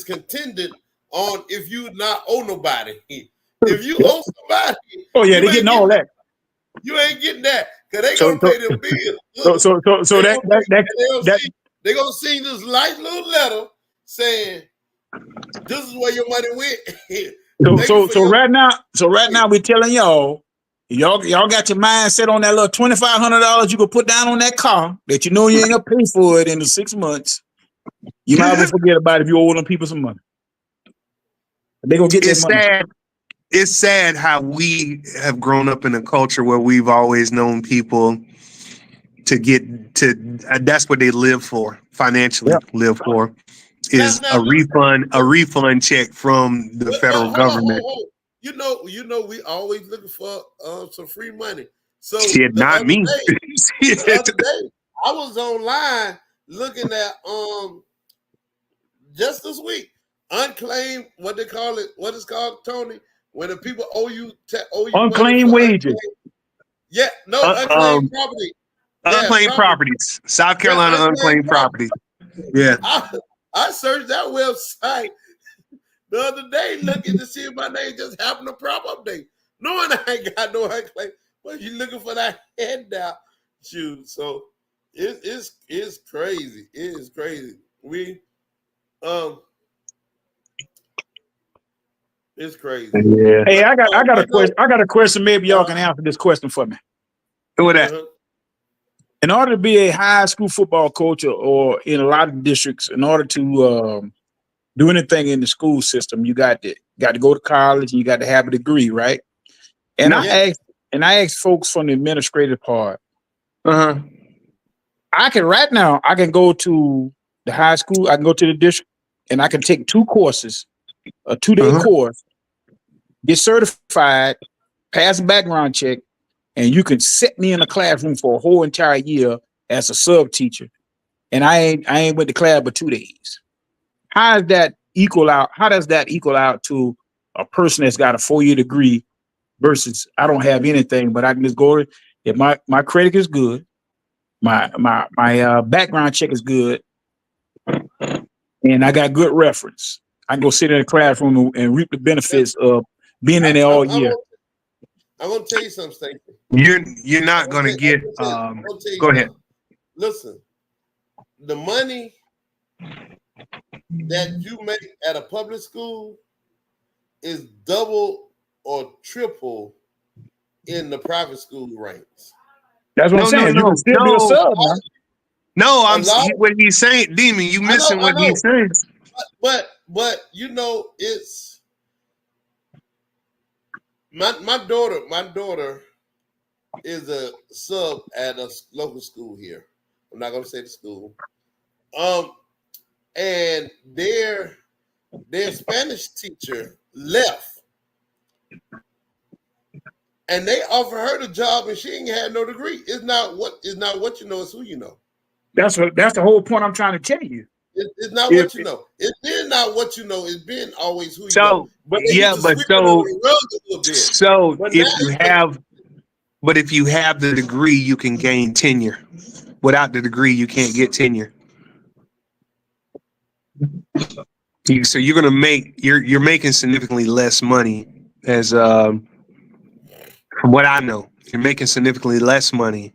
contingent on if you not owe nobody. If you owe somebody, they getting all that. You ain't getting that because they gonna pay them bills. They're gonna send this light little letter saying this is where your money went. So right now we're telling y'all got your mind set on that little $2,500 you can put down on that car that you know you ain't gonna pay for it in the 6 months. You might as well forget about it if you owe them people some money. They gonna get that money. It's sad how we have grown up in a culture where we've always known people to get to. That's what they live for, financially live for, is a refund check from the federal government. You know, we always looking for some free money. So not me. The other day, I was online looking at just this week unclaimed, what they call it, what it's called, Tony, when the people owe you unclaimed wages. Unclaimed property. Unclaimed properties. South Carolina unclaimed property. Yeah. I searched that website the other day looking to see if my name just happened to prop update. Knowing I ain't got no unclaimed, but you looking for that handout. Shoot. So it's crazy. It is crazy. It's crazy. Yeah. Hey, I got a question. I got a question. Maybe y'all can answer this question for me. Who was that? Uh-huh. In order to be a high school football coach, or in a lot of districts, in order to do anything in the school system, you got to go to college and you got to have a degree, right? And I asked folks from the administrative part. Uh-huh. I can go to the high school, I can go to the district, and I can take 2 courses, a 2-day course, get certified, pass a background check, and you can set me in a classroom for a whole entire year as a sub teacher. And I ain't went to class but 2 days. How does that equal out? How does that equal out to a person that's got a 4-year degree versus I don't have anything, but I can just go, if my credit is good, my background check is good, and I got good reference, I can go sit in a classroom and reap the benefits of being in there all year. I'm gonna tell you something, Stacey. You're not gonna get go ahead. Listen, the money that you make at a public school is double or triple in the private school ranks. That's what I'm saying. You can still be a sub, man. No, what he's saying, Demon, you missing what he's saying. But you know, it's my daughter is a sub at a local school here. I'm not gonna say the school. And their Spanish teacher left, and they offered her the job, and she ain't had no degree. It's not what you know, it's who you know. That's the whole point I'm trying to tell you. It's not what you know. It's been not what you know. It's been always who you know. If you have the degree, you can gain tenure. Without the degree, you can't get tenure. So you're making significantly less money as from what I know. You're making significantly less money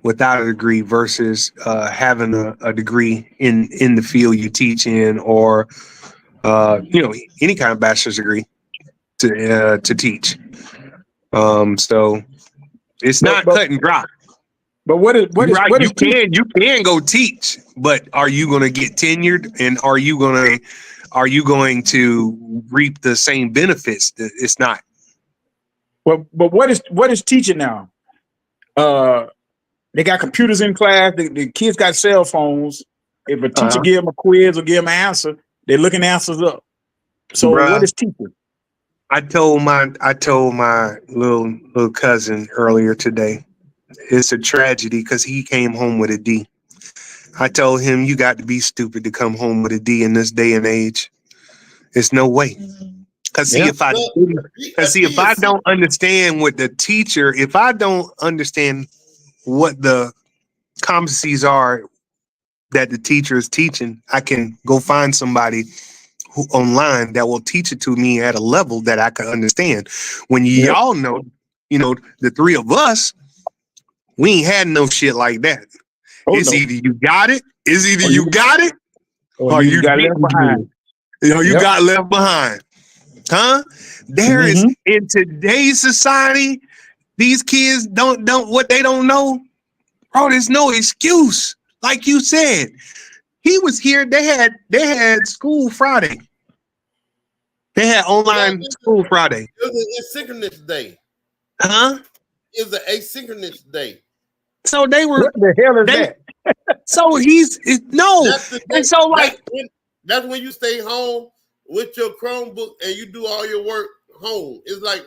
without a degree versus having a degree in the field you teach in, or any kind of bachelor's degree to teach. So it's not cut and dry. But you can go teach, but are you going to get tenured, and are you going to reap the same benefits? It's not. But what is teaching now? They got computers in class. The kids got cell phones. If a teacher give them a quiz or give them an answer, they're looking answers up. So what is teaching? I told my little cousin earlier today, it's a tragedy because he came home with a D. I told him, you got to be stupid to come home with a D in this day and age. There's no way. Because if I don't understand what the teacher, if I don't understand what the competencies are that the teacher is teaching, I can go find somebody online that will teach it to me at a level that I can understand. When y'all know, the three of us, we ain't had no shit like that. Either you got it, or you got left behind. You got left behind. Huh? There is, in today's society, these kids don't what they don't know. Bro, there's no excuse. Like you said, he was here. They had school Friday. They had online school Friday. It was an asynchronous day. Huh? It was an asynchronous day. So they were. What the hell is that? So that's when you stay home with your Chromebook and you do all your work home. It's like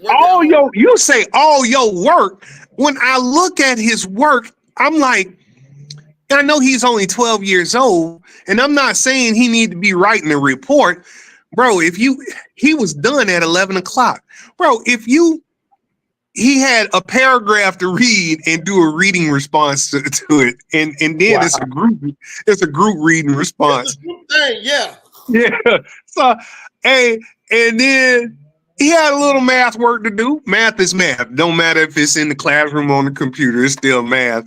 you say all your work. When I look at his work, I'm like, I know he's only 12 years old, and I'm not saying he need to be writing a report, bro. He was done at 11 o'clock, bro. He had a paragraph to read and do a reading response to it, and then it's a group reading response. It's a group thing, yeah. So, and then he had a little math work to do. Math is math. Don't matter if it's in the classroom or on the computer, it's still math.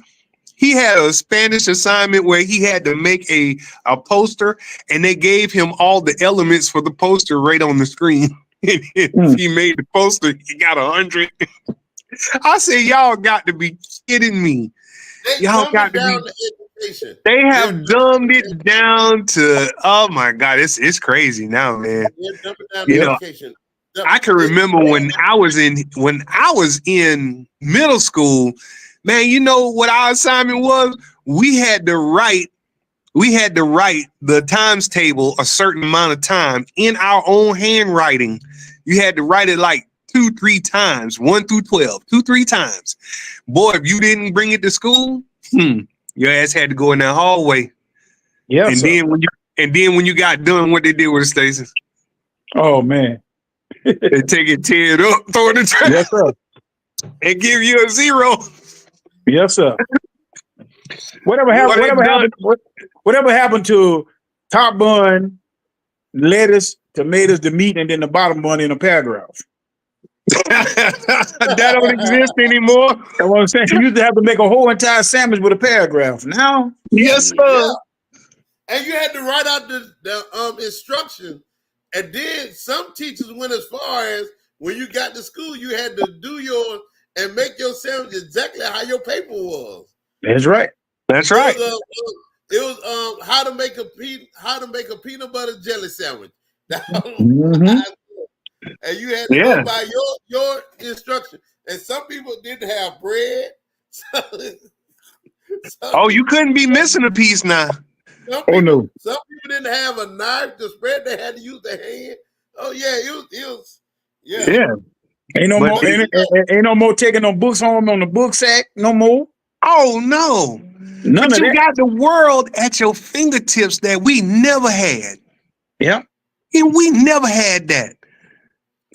He had a Spanish assignment where he had to make a poster, and they gave him all the elements for the poster right on the screen. He made the poster. He got 100. I said, y'all got to be kidding me. They Y'all dumbed got it to down be. to education. They have dumbed it down to. Oh my God, it's crazy now, man. They're dumbing it down You to know, education. I can remember when I was in middle school, man, you know what our assignment was? We had to write the times table a certain amount of time in our own handwriting. You had to write it like 2-3 times, 1 through 12, 2-3 times. Boy, if you didn't bring it to school, your ass had to go in that hallway. Yes, And sir. then when you got done, what they did with the stations? Oh man. They take it, tear it up, throw it in the trash, Yes, sir. and give you a 0. Yes, sir. Whatever happened to top bun, lettuce, tomatoes, the meat, and then the bottom bun in a paragraph? That don't exist anymore. That's what I'm saying. You used to have to make a whole entire sandwich with a paragraph. Now, Yes, sir. Yeah. And you had to write out the instruction. And then some teachers went as far as when you got to school, you had to do yours and make your sandwich exactly how your paper was. that's right. That's right. It was how to make a peanut butter jelly sandwich. Mhm. And you had to go by your instruction. And some people didn't have bread. Oh, you couldn't be missing a piece now. Oh no. Some people didn't have a knife to spread. They had to use their hand. Oh yeah, it was. Yeah. Ain't no But more. Ain't no more taking no books home on the book sack. No more. Oh no. None But of you that. got the world at your fingertips that we never had. Yeah. And we never had that.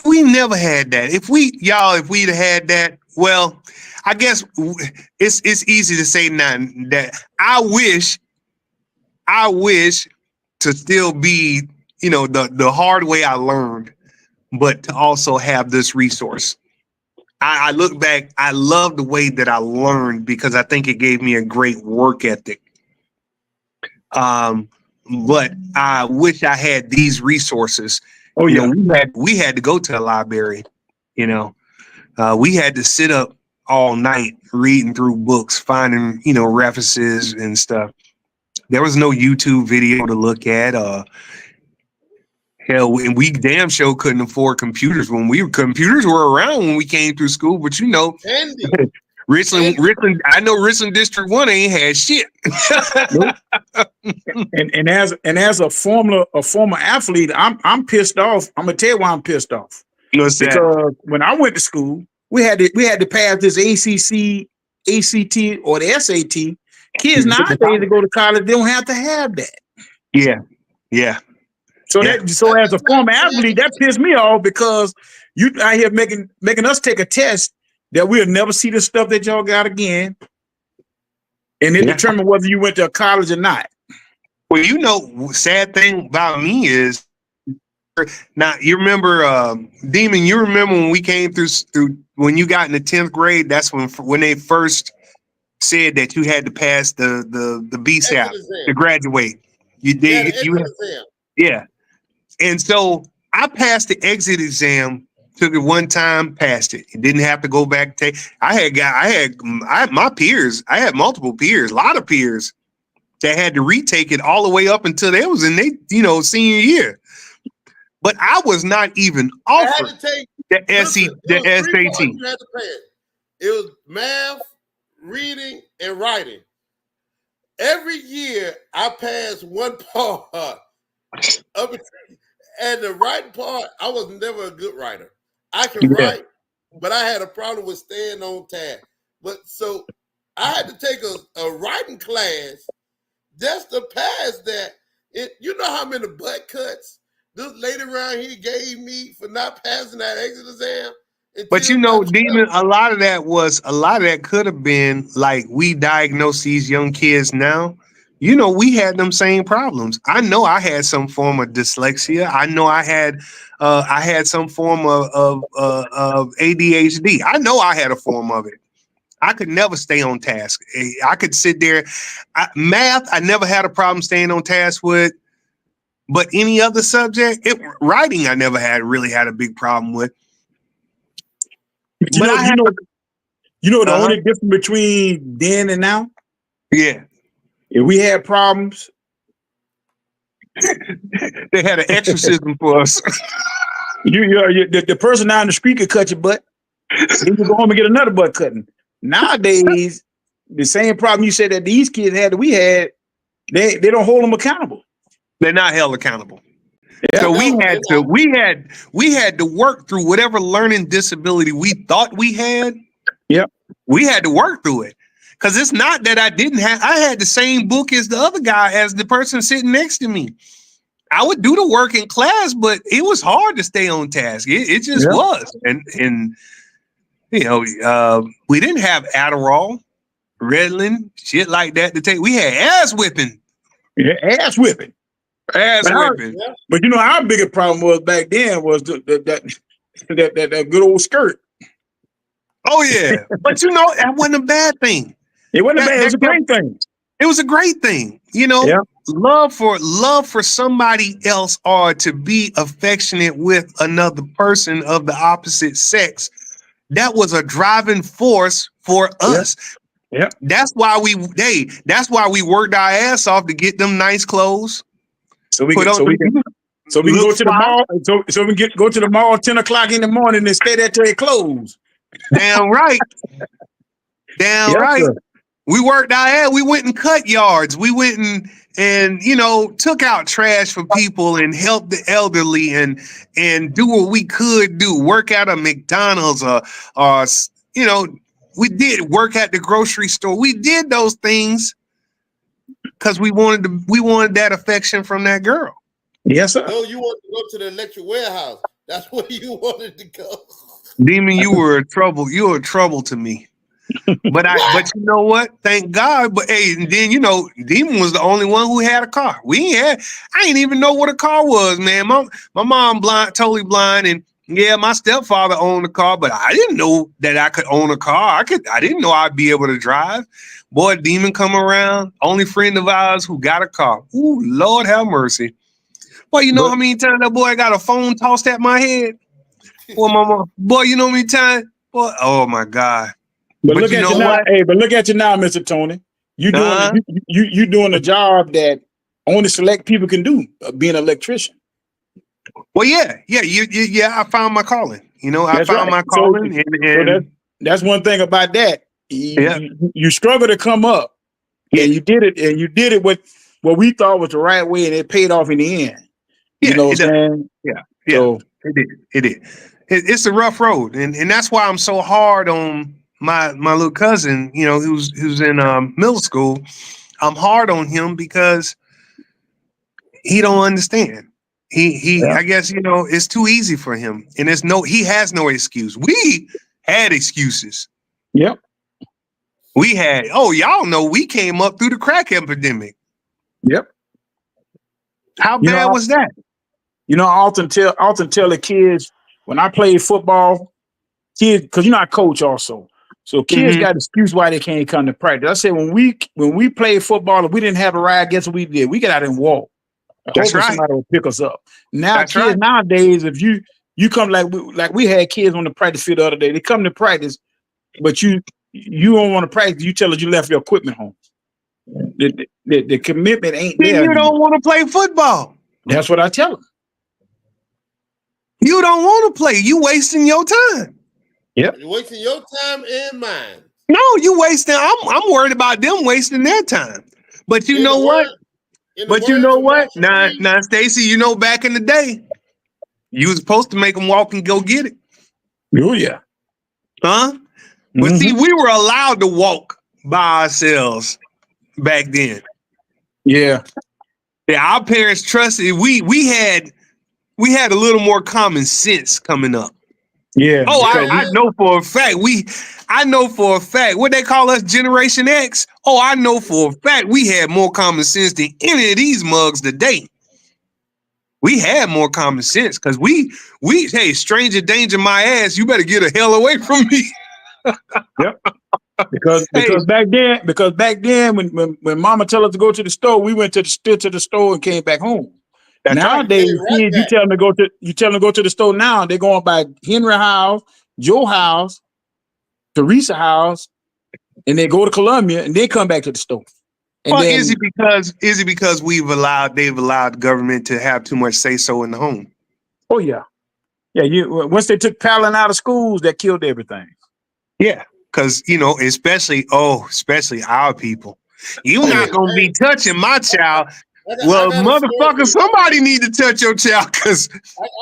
We never had that. If we'd have had that, well, I guess it's easy to say now that I wish to still be, the hard way I learned, but to also have this resource. I look back, I love the way that I learned because I think it gave me a great work ethic. But I wish I had these resources. Oh yeah. We had to go to the library. We had to sit up all night reading through books, finding references and stuff. There was no YouTube video to look at. Hell, and we damn sure couldn't afford computers computers were around when we came through school. But Candy. Richland, I know Richland District 1 ain't had shit. Nope. and as a former athlete, I'm pissed off. I'm gonna tell you why I'm pissed off. Because when I went to school, we had to pass this ACC, ACT, or the SAT. Kids nowadays to go to college, they don't have to have that. Yeah. So as a former athlete, that pissed me off because you out here making us take a test that we'll never see the stuff that y'all got again, and it determine whether you went to a college or not. Well, sad thing about me is now you remember Demon. You remember when we came through when you got in the 10th grade? That's when they first said that you had to pass the BSAP to graduate. You did. Yeah. And so I passed the exit exam, took it one time, passed it. Didn't have to go back to take. I had my peers. I had multiple peers, a lot of peers that had to retake it all the way up until they was in their, senior year. But I was not even offered the SAT. You had to pass. It was math, reading, and writing. Every year I passed one part. And the writing part, I was never a good writer. I can write, but I had a problem with staying on task. But so I had to take a writing class just to pass that. You know how many butt cuts this lady around here gave me for not passing that exit exam? But Demon, a lot of that could have been like we diagnose these young kids now. We had them same problems. I know I had some form of dyslexia. I know I had some form of ADHD. I know I had a form of it. I could never stay on task. I could sit there. Math, I never had a problem staying on task with. But any other subject, writing, I never really had a big problem with. But you know the only difference between then and now? Yeah. If we had problems, they had an exorcism for us. The person down the street could cut your butt. Then you go home and get another butt cutting. Nowadays, the same problem you said that these kids had that we had, they don't hold them accountable. They're not held accountable. Yeah. So we had to work through whatever learning disability we thought we had. Yep. We had to work through it. Because it's not that I had the same book as the other guy, as the person sitting next to me. I would do the work in class, but it was hard to stay on task. It just was. And you know, we didn't have Adderall, Ritalin, shit like that to take. We had ass whipping. Yeah, ass whipping. But you know, our biggest problem was back then was that good old skirt. Oh yeah. But you know, that wasn't a bad thing. It wasn't bad. It was a great thing. It was a great thing. You know, love for somebody else, or to be affectionate with another person of the opposite sex. That was a driving force for us. Yeah. That's why we worked our ass off to get them nice clothes. So we can go to the mall. So we can go to the mall 10 o'clock in the morning and stay there till it closed. Damn right. Damn right. Sir. We worked our ass. We went and cut yards. We went and you know, took out trash for people and helped the elderly and do what we could do. Work at a McDonald's or you know, we did work at the grocery store. We did those things because we wanted that affection from that girl. Yes, sir. No, you wanted to go to the electric warehouse. That's where you wanted to go. Demon, you were trouble. You were trouble to me. But you know what? Thank God. But hey, and then you know, Demon was the only one who had a car. I didn't even know what a car was, man. My mom totally blind, and yeah, my stepfather owned a car, but I didn't know that I could own a car. I didn't know I'd be able to drive. Boy, Demon come around, only friend of ours who got a car. Ooh, Lord have mercy. Boy, you know how many times that boy got a phone tossed at my head? Boy, mama. Boy, you know how many times? Boy, oh my God. But look at you now, but look at you now, Mr. Tony. You doing a job that only select people can do, being an electrician. Well, yeah. I found my calling. You know, I found my calling, so that's one thing about that. You struggle to come up, and you did it with what we thought was the right way, and it paid off in the end. You know what I'm saying? Yeah. So, it did. It's a rough road, and that's why I'm so hard on my little cousin, you know, who's in middle school. I'm hard on him because he don't understand. I guess, you know, it's too easy for him, and he has no excuse. We had excuses. Yep. We had, y'all know we came up through the crack epidemic. Yep. How bad was that? You know, I often tell the kids when I played football, kids, because you know I coach also. So kids got an excuse why they can't come to practice. I said when we played football, if we didn't have a ride, guess what we did? We get out and walk. That's right. Somebody will pick us up. Now kids nowadays, if you come like we had kids on the practice field the other day, they come to practice, but you don't want to practice. You tell us you left your equipment home. The commitment ain't there. You don't want to play football. That's what I tell them. You don't want to play. You wasting your time. Yep. You're wasting your time and mine. No, you wasting. I'm worried about them wasting their time. But you know what? Now, Stacy, you know, back in the day, you was supposed to make them walk and go get it. Oh yeah. Huh? But see, we were allowed to walk by ourselves back then. Yeah. Yeah, our parents trusted. We had a little more common sense coming up. Yeah. Oh, I know for a fact. I know for a fact. What they call us, Generation X. Oh, I know for a fact we had more common sense than any of these mugs today. We had more common sense because we hey, stranger danger my ass. You better get the hell away from me. Yep. Because back then when Mama tell us to go to the store, we went to the store and came back home. That's right. Nowadays, Right kids, back. you tell them to go to the store now. They're going by Henry House, Joe House, Teresa House, and they go to Columbia and they come back to the store. And Well, then, is it because they've allowed the government to have too much say so in the home? oh yeah, once they took Palin out of schools, that killed everything. Yeah, because especially our people. You're not gonna be touching my child. Well, I got a story for motherfucker, you. somebody need to touch your child because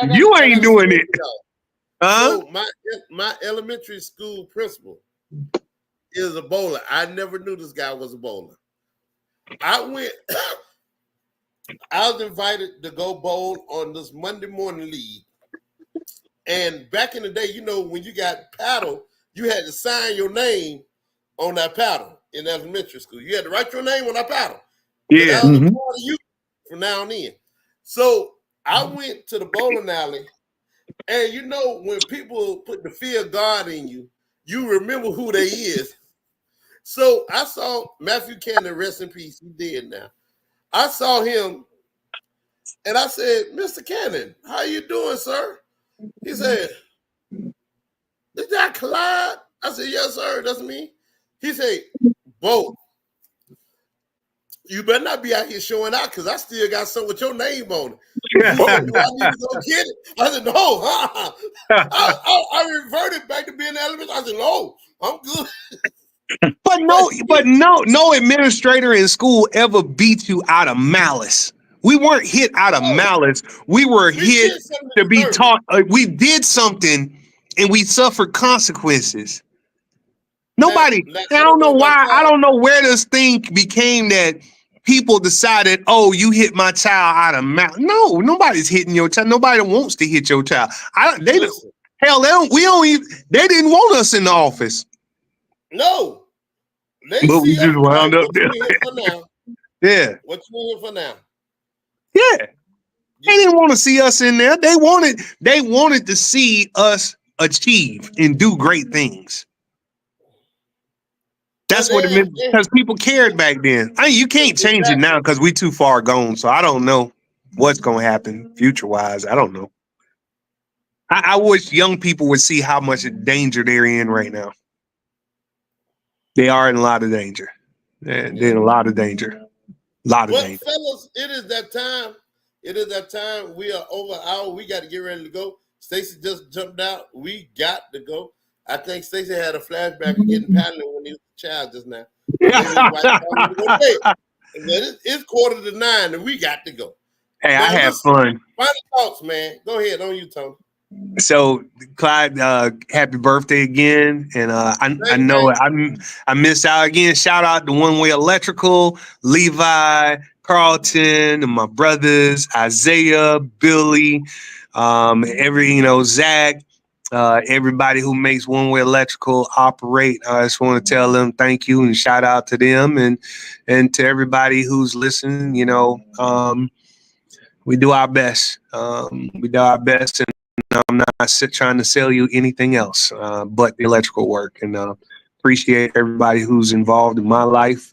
I you got ain't a doing story it. for y'all. Huh? So my elementary school principal is a bowler. I never knew this guy was a bowler. I was invited to go bowl on this Monday morning league. And back in the day, when you got paddle, you had to sign your name on that paddle in elementary school. You had to write your name on that paddle. Yeah. That was a part of you from now on in. So I went to the bowling alley, and when people put the fear of God in you, you remember who they is. So I saw Matthew Cannon, rest in peace, he dead now. I saw him, and I said, Mr. Cannon, how you doing, sir? He said, is that Clyde? I said, yes, sir, that's me. He said, Bo, you better not be out here showing out because I still got some with your name on it. He said, do I need to go get it? I said, no. I reverted back to being an element. I said, no, I'm good. But no administrator in school ever beat you out of malice. We weren't hit out of malice. We were hit to be taught. We did something and we suffered consequences. Nobody. I don't know why. I don't know where this thing became that people decided, oh, you hit my child out of malice. No, nobody's hitting your child. Nobody wants to hit your child. They don't. Hell, they don't. We don't even. They didn't want us in the office. No. But we just wound up there. Yeah. What you in here for now? Yeah. They didn't want to see us in there. They wanted to see us achieve and do great things. That's what it meant because people cared back then. You can't change it now because we too far gone. So I don't know what's going to happen future-wise. I don't know. I wish young people would see how much danger they're in right now. They are in a lot of danger. They're in a lot of danger. Danger. Fellas, it is that time. It is that time. We are over an hour. We got to get ready to go. Stacey just jumped out. We got to go. I think Stacey had a flashback of getting paddling when he was a child just now. It's 8:45, and we got to go. Hey, I had fun. Final thoughts, man. Go ahead. On you, Tony. So, Clyde, happy birthday again. And I know I missed out again. Shout out to One Way Electrical, Levi, Carlton, and my brothers, Isaiah, Billy, Zach, everybody who makes One Way Electrical operate. I just want to tell them thank you and shout out to them and to everybody who's listening. We do our best. And I'm not trying to sell you anything else but the electrical work, and appreciate everybody who's involved in my life,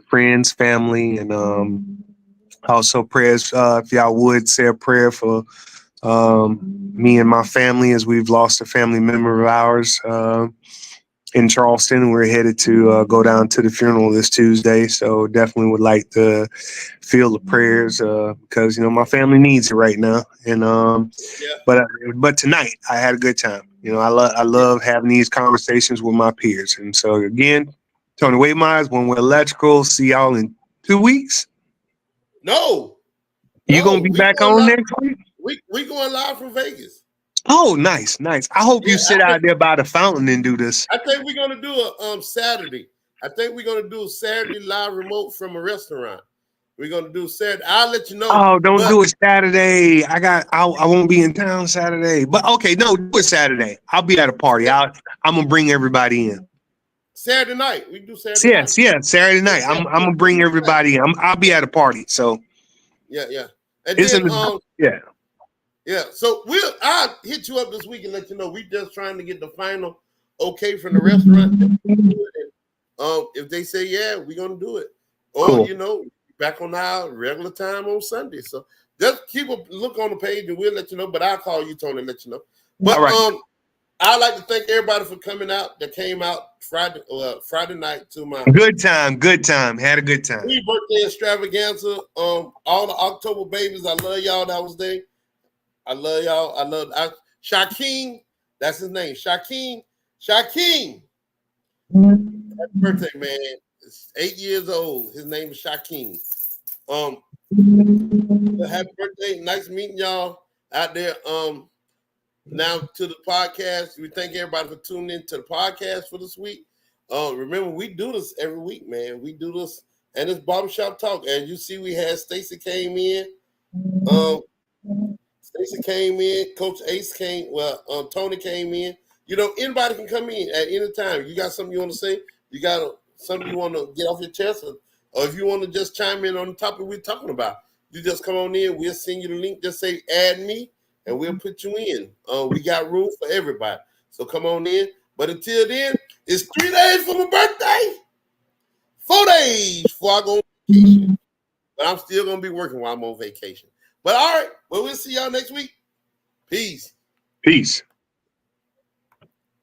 friends, family, and also prayers. If y'all would say a prayer for me and my family, as we've lost a family member of ours in Charleston. We're headed to go down to the funeral this Tuesday, so definitely would like to feel the prayers because my family needs it right now. And but tonight I had a good time. I love having these conversations with my peers. And so again, Tony Waymires, One Way Electrical. See y'all in 2 weeks. No, you gonna be back on next week? We going live from Vegas. Oh, nice. I hope you sit out there by the fountain and do this. I think we're gonna do a Saturday. I think we're gonna do a Saturday live remote from a restaurant. We're gonna do Saturday. I'll let you know. Oh, don't do it Saturday. I won't be in town Saturday. But okay, no, do it Saturday. I'll be at a party. I'm gonna bring everybody in. Saturday night. We can do Saturday night. Yeah, Saturday night. I'm gonna bring everybody in. I'll be at a party. So yeah. And then, yeah. So I'll hit you up this week and let you know. We just trying to get the final okay from the restaurant. If they say yeah, we're gonna do it. Or cool. back on our regular time on Sunday. So just keep a look on the page and we'll let you know. But I'll call you, Tony, and let you know. But All right. I'd like to thank everybody for coming out that came out Friday night to my Good time. Had a good time. birthday extravaganza. All the October babies, I love y'all that was there. I love y'all. Shaquem, that's his name. Shaquem. Happy birthday, man. It's 8 years old. His name is Shaquem. Happy birthday. Nice meeting y'all out there. Now to the podcast. We thank everybody for tuning in to the podcast for this week. Remember, we do this every week, man. We do this, and it's barbershop talk. As you see, we had Stacy came in. Stacy came in. Coach Ace came. Well, Tony came in. You know, anybody can come in at any time. You got something you want to say? You got something you want to get off your chest? Or if you want to just chime in on the topic we're talking about, you just come on in. We'll send you the link. Just say, add me, and we'll put you in. We got room for everybody. So come on in. But until then, it's 3 days for my birthday. 4 days before I go on vacation. But I'm still going to be working while I'm on vacation. But all right, well, we'll see y'all next week. Peace. Peace.